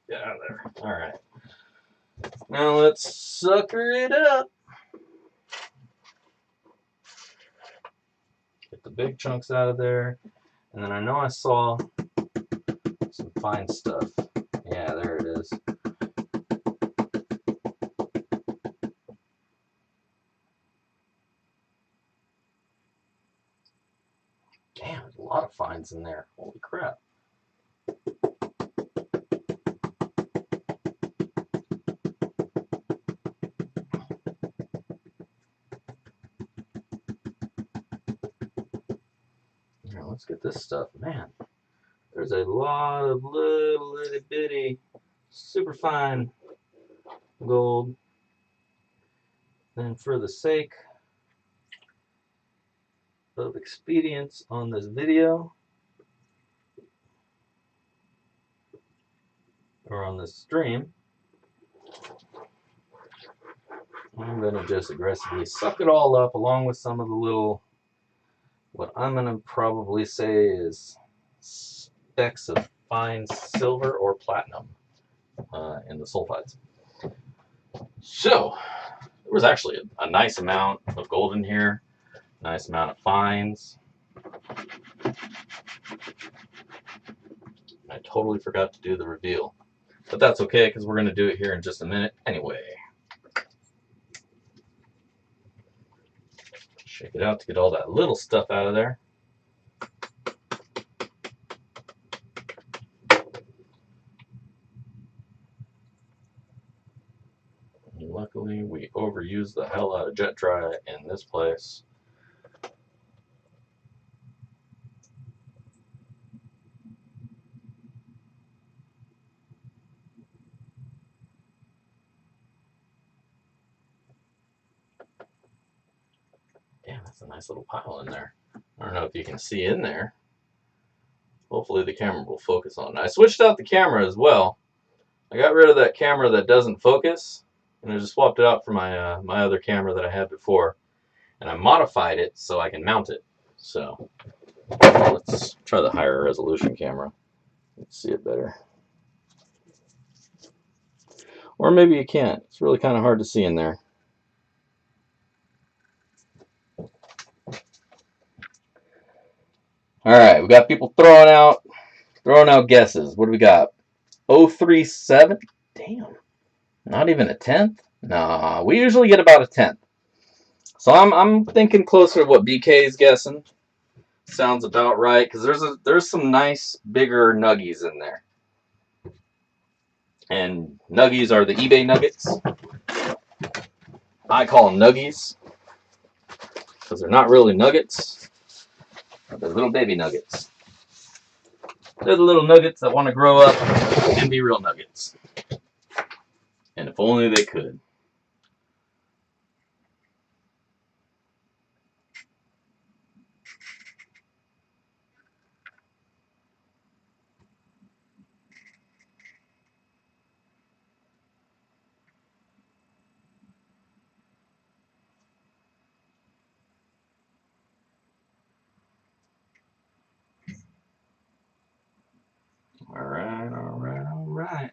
Get out of there. Alright. Now let's sucker it up. Get the big chunks out of there. And then I know I saw some fine stuff. Yeah, there it is. Damn, there's a lot of fines in there. Holy crap. Now let's get this stuff. Man, there's a lot of little itty bitty, super fine gold. And for the sake of expedience on this video, or on this stream, I'm going to just aggressively suck it all up along with some of the little, what I'm going to probably say is specks of fine silver or platinum in the sulfides. So, there was actually a nice amount of gold in here, nice amount of fines. I totally forgot to do the reveal, but that's okay because we're going to do it here in just a minute anyway. Shake it out to get all that little stuff out of there. And luckily, we overused the hell out of jet dry in this place. Damn, that's a nice little pile in there. I don't know if you can see in there. Hopefully the camera will focus on it. I switched out the camera as well. I got rid of that camera that doesn't focus, and I just swapped it out for my my other camera that I had before. And I modified it so I can mount it. So let's try the higher resolution camera. Let's see it better. Or maybe you can't. It's really kind of hard to see in there. Alright, we got people throwing out guesses. What do we got? 037? Damn. Not even a tenth? Nah, we usually get about a tenth. So I'm thinking closer to what BK is guessing. Sounds about right, because there's some nice bigger nuggies in there. And nuggies are the eBay nuggets. I call them nuggies because they're not really nuggets. They're little baby nuggets. They're the little nuggets that want to grow up and be real nuggets. And if only they could. Alright, alright, alright.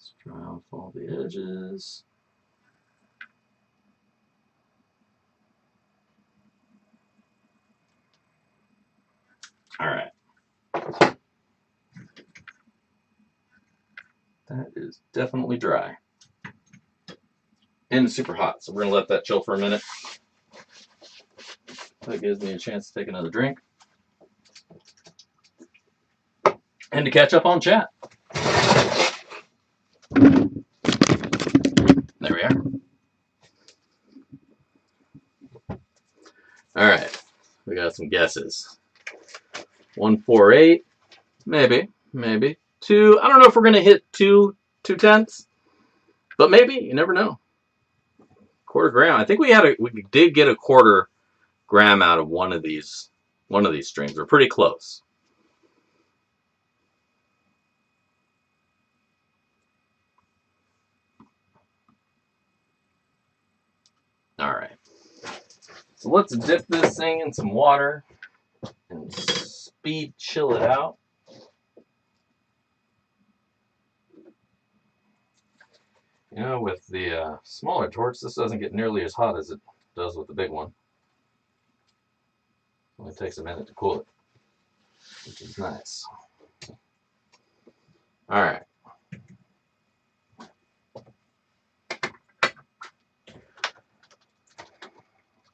Let's dry off all the edges. All right. That is definitely dry. And super hot, so we're going to let that chill for a minute. That gives me a chance to take another drink. And to catch up on chat. There we are. All right, we got some guesses. 148, maybe. 2. I don't know if we're gonna hit 2/10, but maybe. You never know. 1/4 gram. I think we did get a 1/4 gram out of one of these strings. We're pretty close. All right. So let's dip this thing in some water and speed chill it out. You know, with the smaller torch, this doesn't get nearly as hot as it does with the big one. It only takes a minute to cool it, which is nice. All right.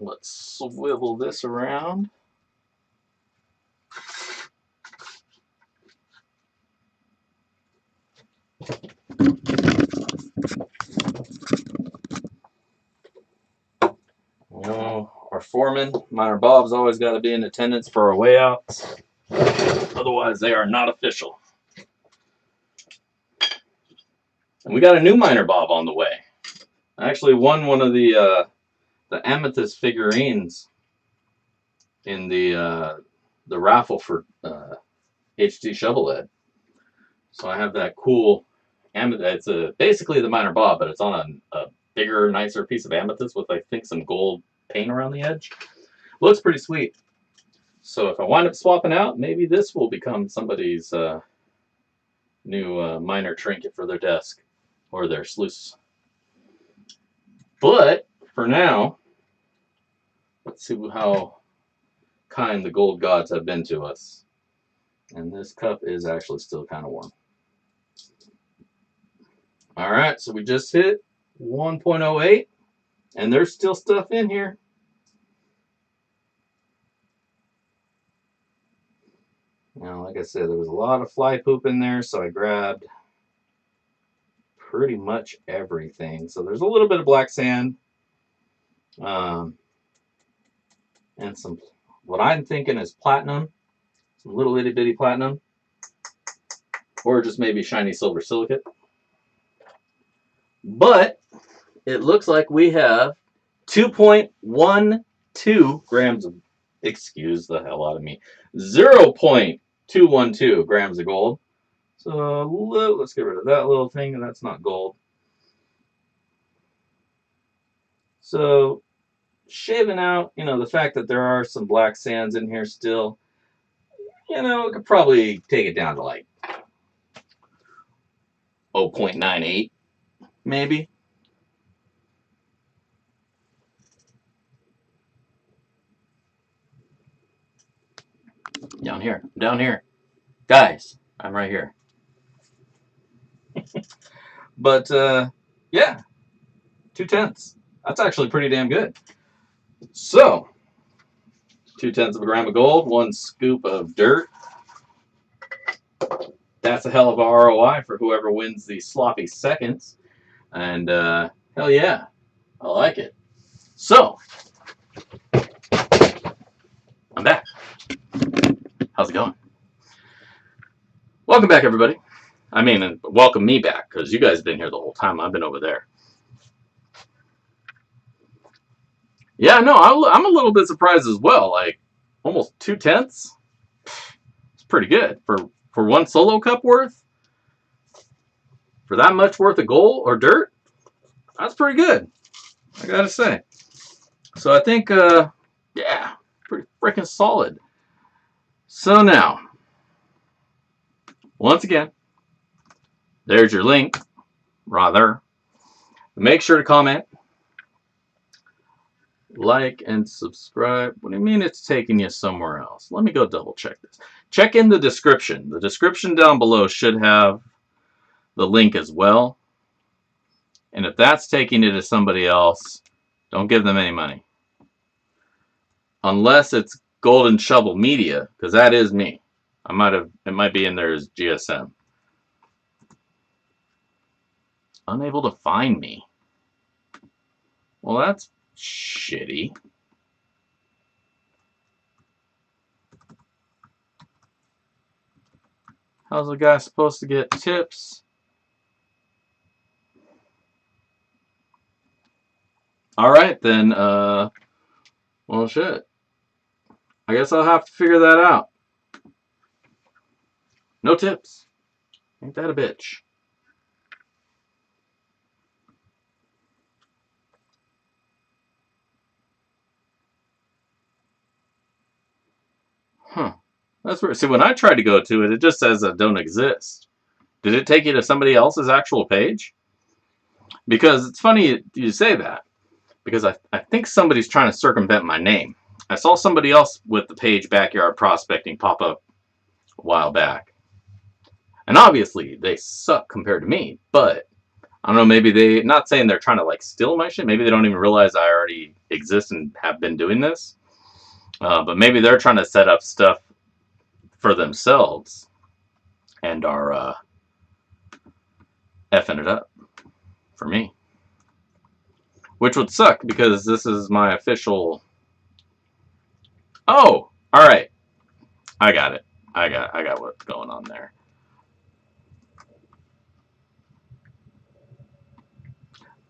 Let's swivel this around. You know, our foreman, Miner Bob's always got to be in attendance for our way outs. Otherwise, they are not official. And we got a new Miner Bob on the way. I actually won one of the amethyst figurines in the raffle for HT Shovelhead. So I have that cool amethyst. It's basically the Miner Bob, but it's on a bigger, nicer piece of amethyst with, I think, some gold paint around the edge. Looks pretty sweet. So if I wind up swapping out, maybe this will become somebody's new miner trinket for their desk or their sluice. But for now, let's see how kind the gold gods have been to us. And this cup is actually still kind of warm. All right, so we just hit 1.08, and there's still stuff in here. Now, like I said, there was a lot of fly poop in there, so I grabbed pretty much everything. So there's a little bit of black sand, and some, what I'm thinking is platinum, some little itty bitty platinum, or just maybe shiny silver silicate. But it looks like we have 2.12 grams of, excuse the hell out of me, 0.212 grams of gold. So let's get rid of that little thing, and that's not gold. So shaving out, you know, the fact that there are some black sands in here still, you know, it could probably take it down to like 0.98, maybe. Down here. Guys, I'm right here. But, yeah, 2/10. That's actually pretty damn good. So, 2/10 of a gram of gold, 1 scoop of dirt. That's a hell of a ROI for whoever wins the sloppy seconds. And, hell yeah, I like it. So, I'm back. How's it going? Welcome back, everybody. I mean, welcome me back, because you guys have been here the whole time. I've been over there. Yeah, no, I'm a little bit surprised as well. Like, almost 2/10. It's pretty good. For 1 solo cup worth? For that much worth of gold or dirt? That's pretty good, I gotta say. So I think, yeah, pretty freaking solid. So now, once again, there's your link rather. Make sure to comment, like, and subscribe. What do you mean it's taking you somewhere else? Let me go double check this. Check in the description. The description down below should have the link as well. And if that's taking you to somebody else, don't give them any money. Unless it's Golden Shovel Media, because that is me. It might be in there as GSM. Unable to find me. Well, that's shitty. How's a guy supposed to get tips? Alright then, well shit. I guess I'll have to figure that out. No tips. Ain't that a bitch? Huh. That's weird. See, when I tried to go to it, it just says it don't exist. Did it take you to somebody else's actual page? Because it's funny you say that. Because I think somebody's trying to circumvent my name. I saw somebody else with the page Backyard Prospecting pop up a while back. And obviously, they suck compared to me. But, I don't know, maybe they... Not saying they're trying to, like, steal my shit. Maybe they don't even realize I already exist and have been doing this. But maybe they're trying to set up stuff for themselves. And are, effing it up. For me. Which would suck, because this is my official... Oh! Alright. I got it. I got what's going on there.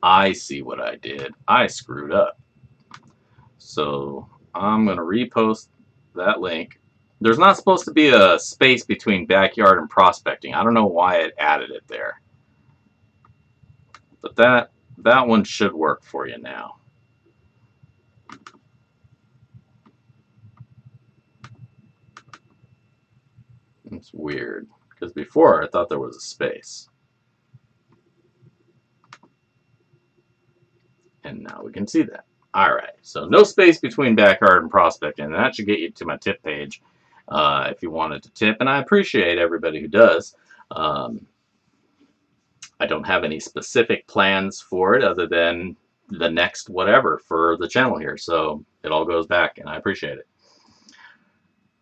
I see what I did. I screwed up. So, I'm going to repost that link. There's not supposed to be a space between backyard and prospecting. I don't know why it added it there. But that one should work for you now. It's weird, because before I thought there was a space. And now we can see that. Alright, so no space between backyard and prospecting. And that should get you to my tip page if you wanted to tip. And I appreciate everybody who does. I don't have any specific plans for it other than the next whatever for the channel here. So it all goes back, and I appreciate it.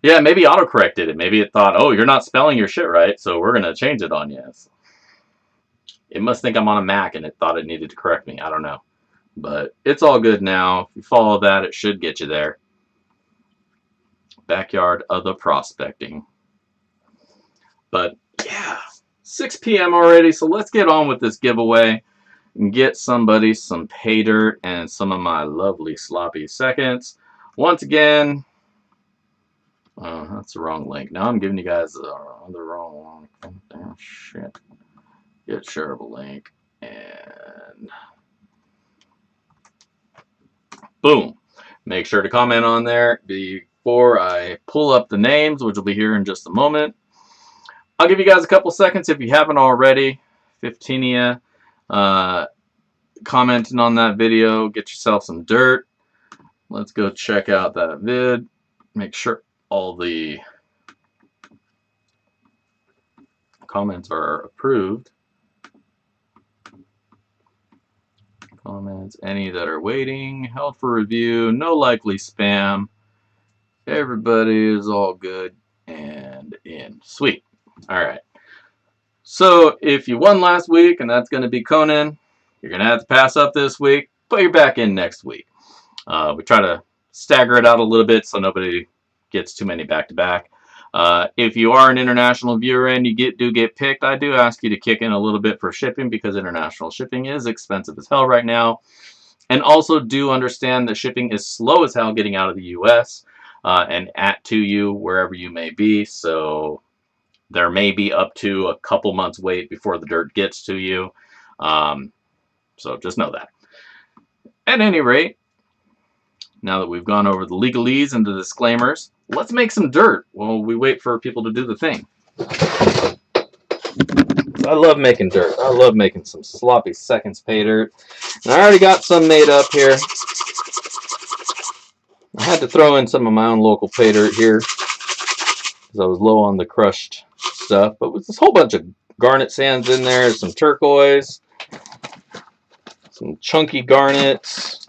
Yeah, maybe autocorrect did it. Maybe it thought, oh, you're not spelling your shit right, so we're going to change it on you. It must think I'm on a Mac, and it thought it needed to correct me. I don't know. But it's all good now. If you follow that, it should get you there. Backyard of the prospecting. But, yeah. 6 p.m. already, so let's get on with this giveaway and get somebody some Paydirt and some of my lovely sloppy seconds. Once again, that's the wrong link. Now I'm giving you guys the wrong one. Oh, shit. Get shareable link. And boom. Make sure to comment on there before I pull up the names, which will be here in just a moment. I'll give you guys a couple seconds if you haven't already. 15 of you commenting on that video. Get yourself some dirt. Let's go check out that vid. Make sure all the comments are approved. Comments, any that are waiting, held for review, no likely spam. Everybody is all good and in. Sweet. Alright. So, if you won last week, and that's going to be Conan, you're going to have to pass up this week, but you're back in next week. We try to stagger it out a little bit so nobody gets too many back-to-back. If you are an international viewer and you do get picked, I do ask you to kick in a little bit for shipping, because international shipping is expensive as hell right now. And also do understand that shipping is slow as hell getting out of the U.S. And to you wherever you may be. So there may be up to a couple months wait before the dirt gets to you. So just know that. At any rate, now that we've gone over the legalese and the disclaimers, let's make some dirt while we wait for people to do the thing. So I love making dirt. I love making some sloppy seconds pay dirt. And I already got some made up here. I had to throw in some of my own local pay dirt here because I was low on the crushed stuff. But with this whole bunch of garnet sands in there, some turquoise, some chunky garnets,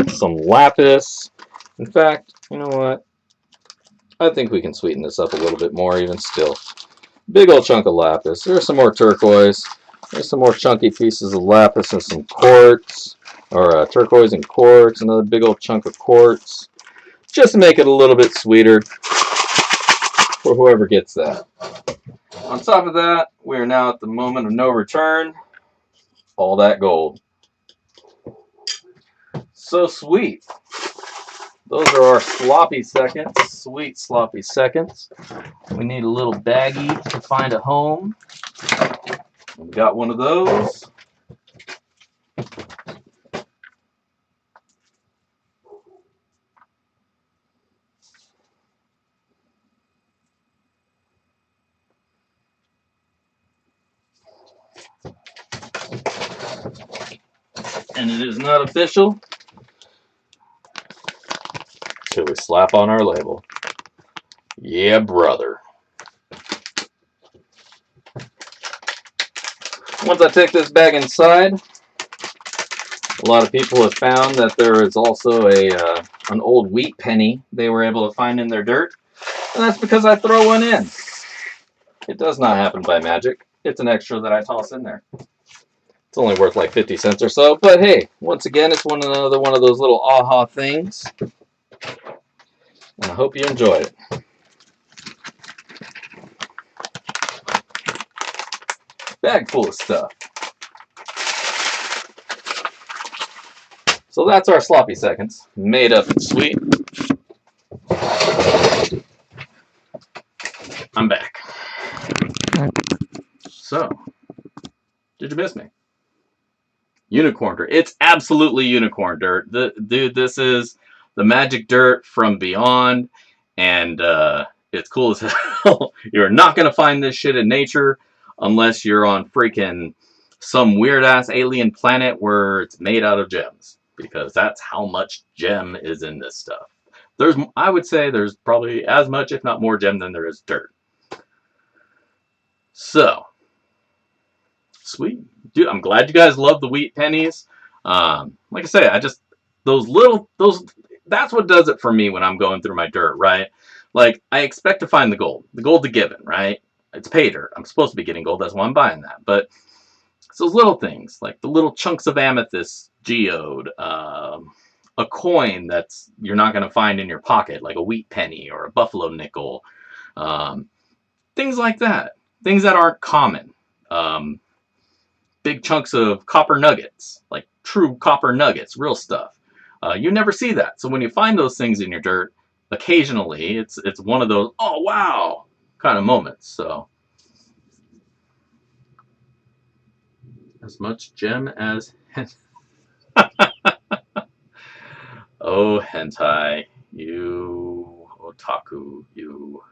some lapis. In fact, you know what? I think we can sweeten this up a little bit more even still. Big old chunk of lapis. There's some more turquoise. There's some more chunky pieces of lapis and some quartz. Or turquoise and quartz. Another big old chunk of quartz. Just to make it a little bit sweeter for whoever gets that. On top of that, we are now at the moment of no return. All that gold. So sweet. Those are our sloppy seconds. Sweet sloppy seconds. We need a little baggie to find a home. We got one of those. And it is not official till we slap on our label. Yeah, brother. Once I take this bag inside, a lot of people have found that there is also an old wheat penny they were able to find in their dirt. And that's because I throw one in. It does not happen by magic. It's an extra that I toss in there. It's only worth like 50 cents or so. But hey, once again, it's another one of those little aha things. And I hope you enjoy it. Bag full of stuff. So that's our sloppy seconds, made up and sweet. I'm back. So, did you miss me? Unicorn dirt. It's absolutely unicorn dirt. Dude, this is the magic dirt from beyond, and it's cool as hell. You're not going to find this shit in nature unless you're on freaking some weird-ass alien planet where it's made out of gems, because that's how much gem is in this stuff. I would say there's probably as much, if not more, gem than there is dirt. So, sweet. Dude, I'm glad you guys love the wheat pennies. Like I say, that's what does it for me when I'm going through my dirt, right? Like, I expect to find the gold. The gold's a given, right? It's pay dirt. I'm supposed to be getting gold. That's why I'm buying that. But it's those little things, like the little chunks of amethyst geode, a coin that's you're not going to find in your pocket, like a wheat penny or a buffalo nickel. Things like that. Things that aren't common. Big chunks of copper nuggets, like true copper nuggets, real stuff. You never see that. So when you find those things in your dirt, occasionally it's one of those, oh wow, kind of moments. So as much gem as oh hentai, you otaku, you.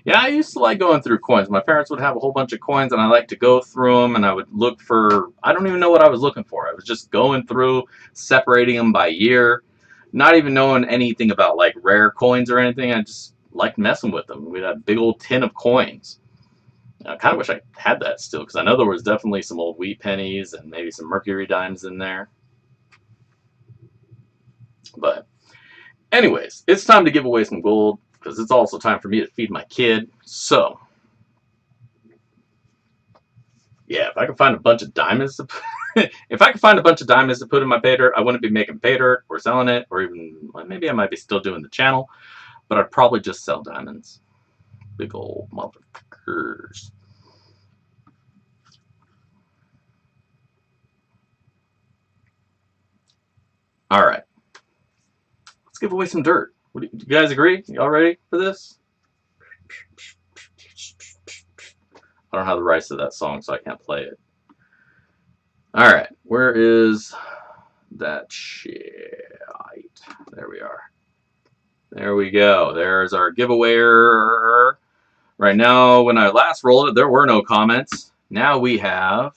Yeah, I used to like going through coins. My parents would have a whole bunch of coins, and I like to go through them, and I would look for, I don't even know what I was looking for. I was just going through, separating them by year, not even knowing anything about like rare coins or anything. I just liked messing with them. We had a big old tin of coins. I kind of wish I had that still, because I know there was definitely some old wheat pennies and maybe some mercury dimes in there. But anyways, it's time to give away some gold, because it's also time for me to feed my kid. So, yeah, if I could find a bunch of diamonds to if I could find a bunch of diamonds to put in my pay dirt, I wouldn't be making pay dirt or selling it, or even, well, maybe I might be still doing the channel, but I'd probably just sell diamonds. Big old motherfuckers. All right. Let's give away some dirt. Do you guys agree? Y'all ready for this? I don't have the rights to that song, so I can't play it. All right. Where is that shit? There we are. There we go. There's our giveaway. Right now, when I last rolled it, there were no comments. Now we have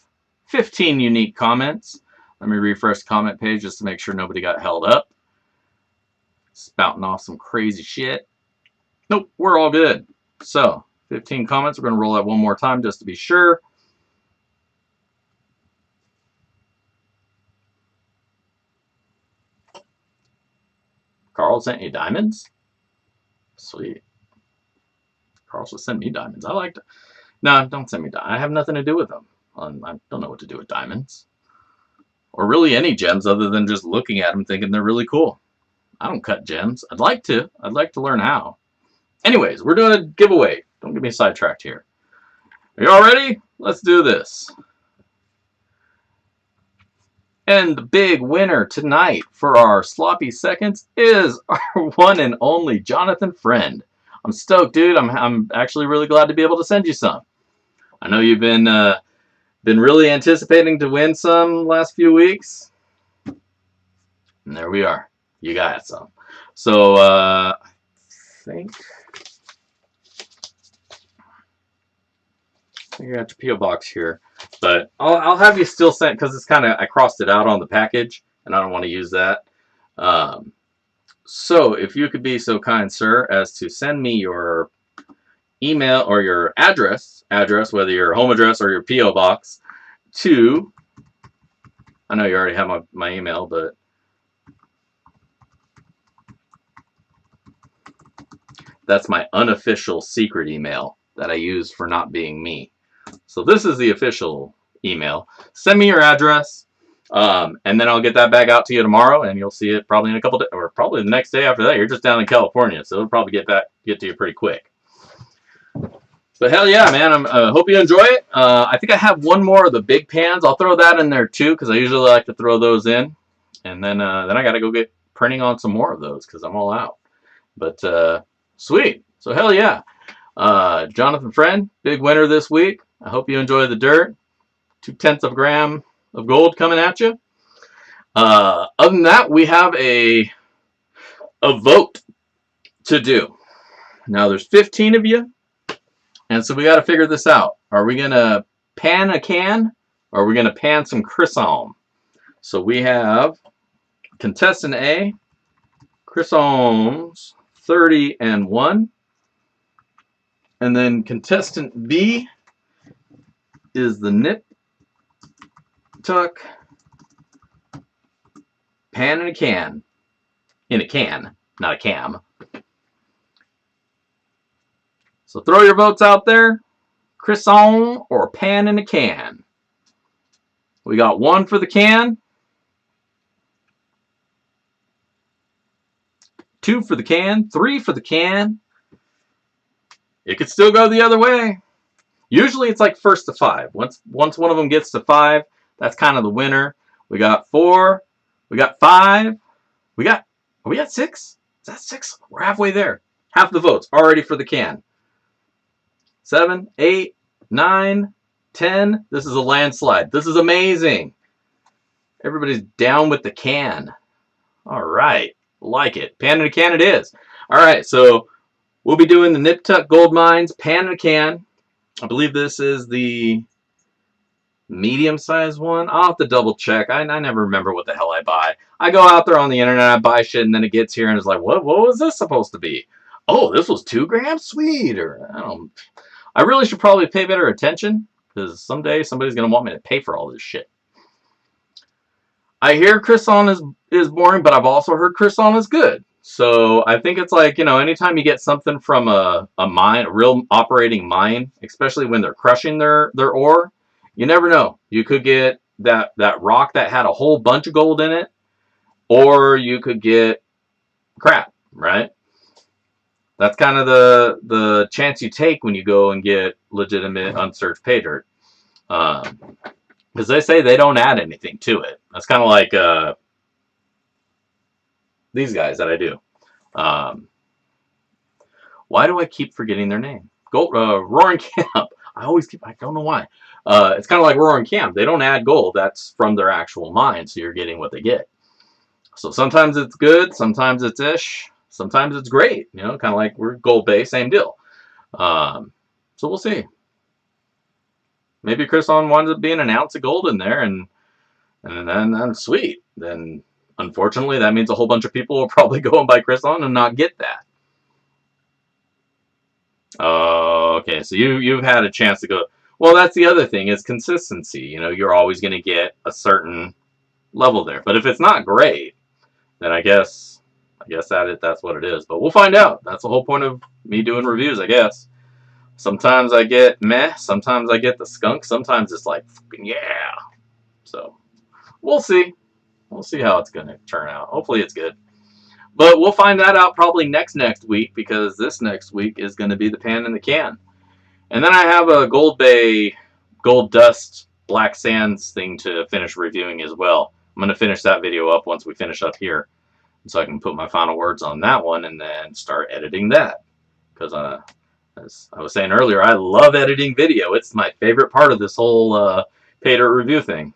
15 unique comments. Let me refresh the comment page just to make sure nobody got held up. Spouting off some crazy shit. Nope, we're all good. So, 15 comments. We're going to roll that one more time just to be sure. Carl sent you diamonds? Sweet. Carl should send me diamonds. I like to. No, don't send me diamonds. I have nothing to do with them. I don't know what to do with diamonds. Or really any gems other than just looking at them thinking they're really cool. I don't cut gems. I'd like to. I'd like to learn how. Anyways, we're doing a giveaway. Don't get me sidetracked here. Are you all ready? Let's do this. And the big winner tonight for our sloppy seconds is our one and only Jonathan Friend. I'm stoked, dude. I'm actually really glad to be able to send you some. I know you've been really anticipating to win some last few weeks. And there we are. You got some. So I think you got your P.O. box here. But I'll have you still sent, because it's kind of, I crossed it out on the package, and I don't want to use that. So if you could be so kind, sir, as to send me your email or your address, whether your home address or your P.O. box, to, I know you already have my email, but that's my unofficial secret email that I use for not being me. So this is the official email. Send me your address, and then I'll get that bag out to you tomorrow, and you'll see it probably in a couple days, or probably the next day after that. You're just down in California, so it'll probably get to you pretty quick. But hell yeah, man! I hope you enjoy it. I think I have one more of the big pans. I'll throw that in there too, because I usually like to throw those in, and then I got to go get printing on some more of those because I'm all out. But sweet. So hell yeah. Jonathan Friend, big winner this week. I hope you enjoy the dirt. 0.2 of a gram of gold coming at you. Other than that, we have a vote to do. Now there's 15 of you, and so we got to figure this out. Are we gonna pan a can, or are we gonna pan some Crisholm? So we have contestant A, Crisholm's 30 and 1. And then contestant B is the Nip Tuck pan in a can. In a can, not a cam. So throw your votes out there. Crisholm or pan in a can. We got 1 for the can. 2 for the can. 3 for the can. It could still go the other way. Usually it's like first to 5. Once one of them gets to 5, that's kind of the winner. We got 4. We got 5. We got 6? Is that 6? We're halfway there. Half the votes already for the can. 7, 8, 9, 10. This is a landslide. This is amazing. Everybody's down with the can. All right. Like it. Pan in a can it is. All right. So we'll be doing the Nip Tuck Gold Mines pan in a can. I believe this is the medium-sized one. I'll have to double check. I never remember what the hell I buy. I go out there on the internet, I buy shit, and then it gets here and it's like, what was this supposed to be? Oh, this was 2 grams? Sweet. Or I really should probably pay better attention, because someday somebody's going to want me to pay for all this shit. I hear Crisholm is boring, but I've also heard Crisholm is good. So I think it's like, anytime you get something from a mine, a real operating mine, especially when they're crushing their ore, you never know. You could get that rock that had a whole bunch of gold in it, or you could get crap, right? That's kind of the chance you take when you go and get legitimate unsearched Paydirt. Because they say they don't add anything to it. That's kind of like these guys that I do. Why do I keep forgetting their name? Roaring Camp. I don't know why. It's kind of like Roaring Camp. They don't add gold. That's from their actual mine, so you're getting what they get. So sometimes it's good, sometimes it's ish. Sometimes it's great, you know, kind of like we're gold base, same deal. So we'll see. Maybe Chryson winds up being an ounce of gold in there, and then sweet. Then unfortunately, that means a whole bunch of people will probably go and buy Chryson and not get that. Okay, so you've had a chance to go. Well, that's the other thing is consistency. You know, you're always going to get a certain level there. But if it's not great, then I guess that's what it is. But we'll find out. That's the whole point of me doing reviews, I guess. Sometimes I get meh. Sometimes I get the skunk. Sometimes it's like, yeah. So we'll see. We'll see how it's going to turn out. Hopefully it's good. But we'll find that out probably next week, because this next week is going to be the pan in the can. And then I have a Gold Bay Gold Dust Black Sands thing to finish reviewing as well. I'm going to finish that video up once we finish up here, so I can put my final words on that one and then start editing that. Because as I was saying earlier, I love editing video. It's my favorite part of this whole Paydirt review thing.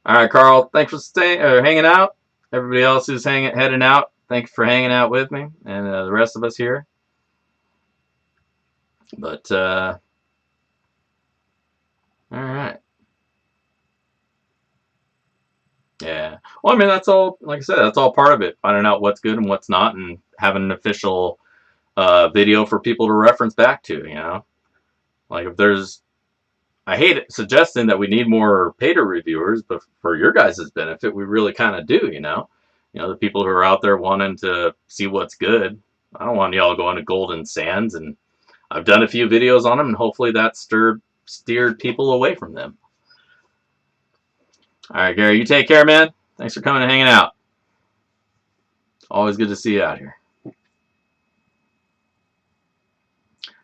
All right, Carl, thanks for hanging out. Everybody else who's heading out, thanks for hanging out with me, and the rest of us here. But all right, yeah. Well, I mean, that's all. Like I said, that's all part of it. Finding out what's good and what's not, and having an official video for people to reference back to. You know, like if there's. I hate it, suggesting that we need more Paydirt reviewers, but for your guys' benefit, we really kind of do, you know? You know, the people who are out there wanting to see what's good. I don't want y'all going to Golden Sands, and I've done a few videos on them, and hopefully that steered people away from them. All right, Gary, you take care, man. Thanks for coming and hanging out. Always good to see you out here.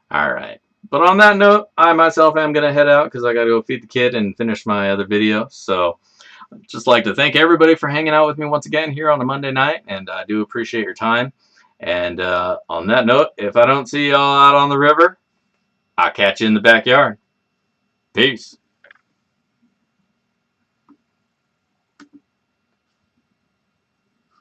All right. But on that note, I myself am going to head out because I got to go feed the kid and finish my other video. So I'd just like to thank everybody for hanging out with me once again here on a Monday night, and I do appreciate your time. And on that note, if I don't see y'all out on the river, I'll catch you in the backyard. Peace.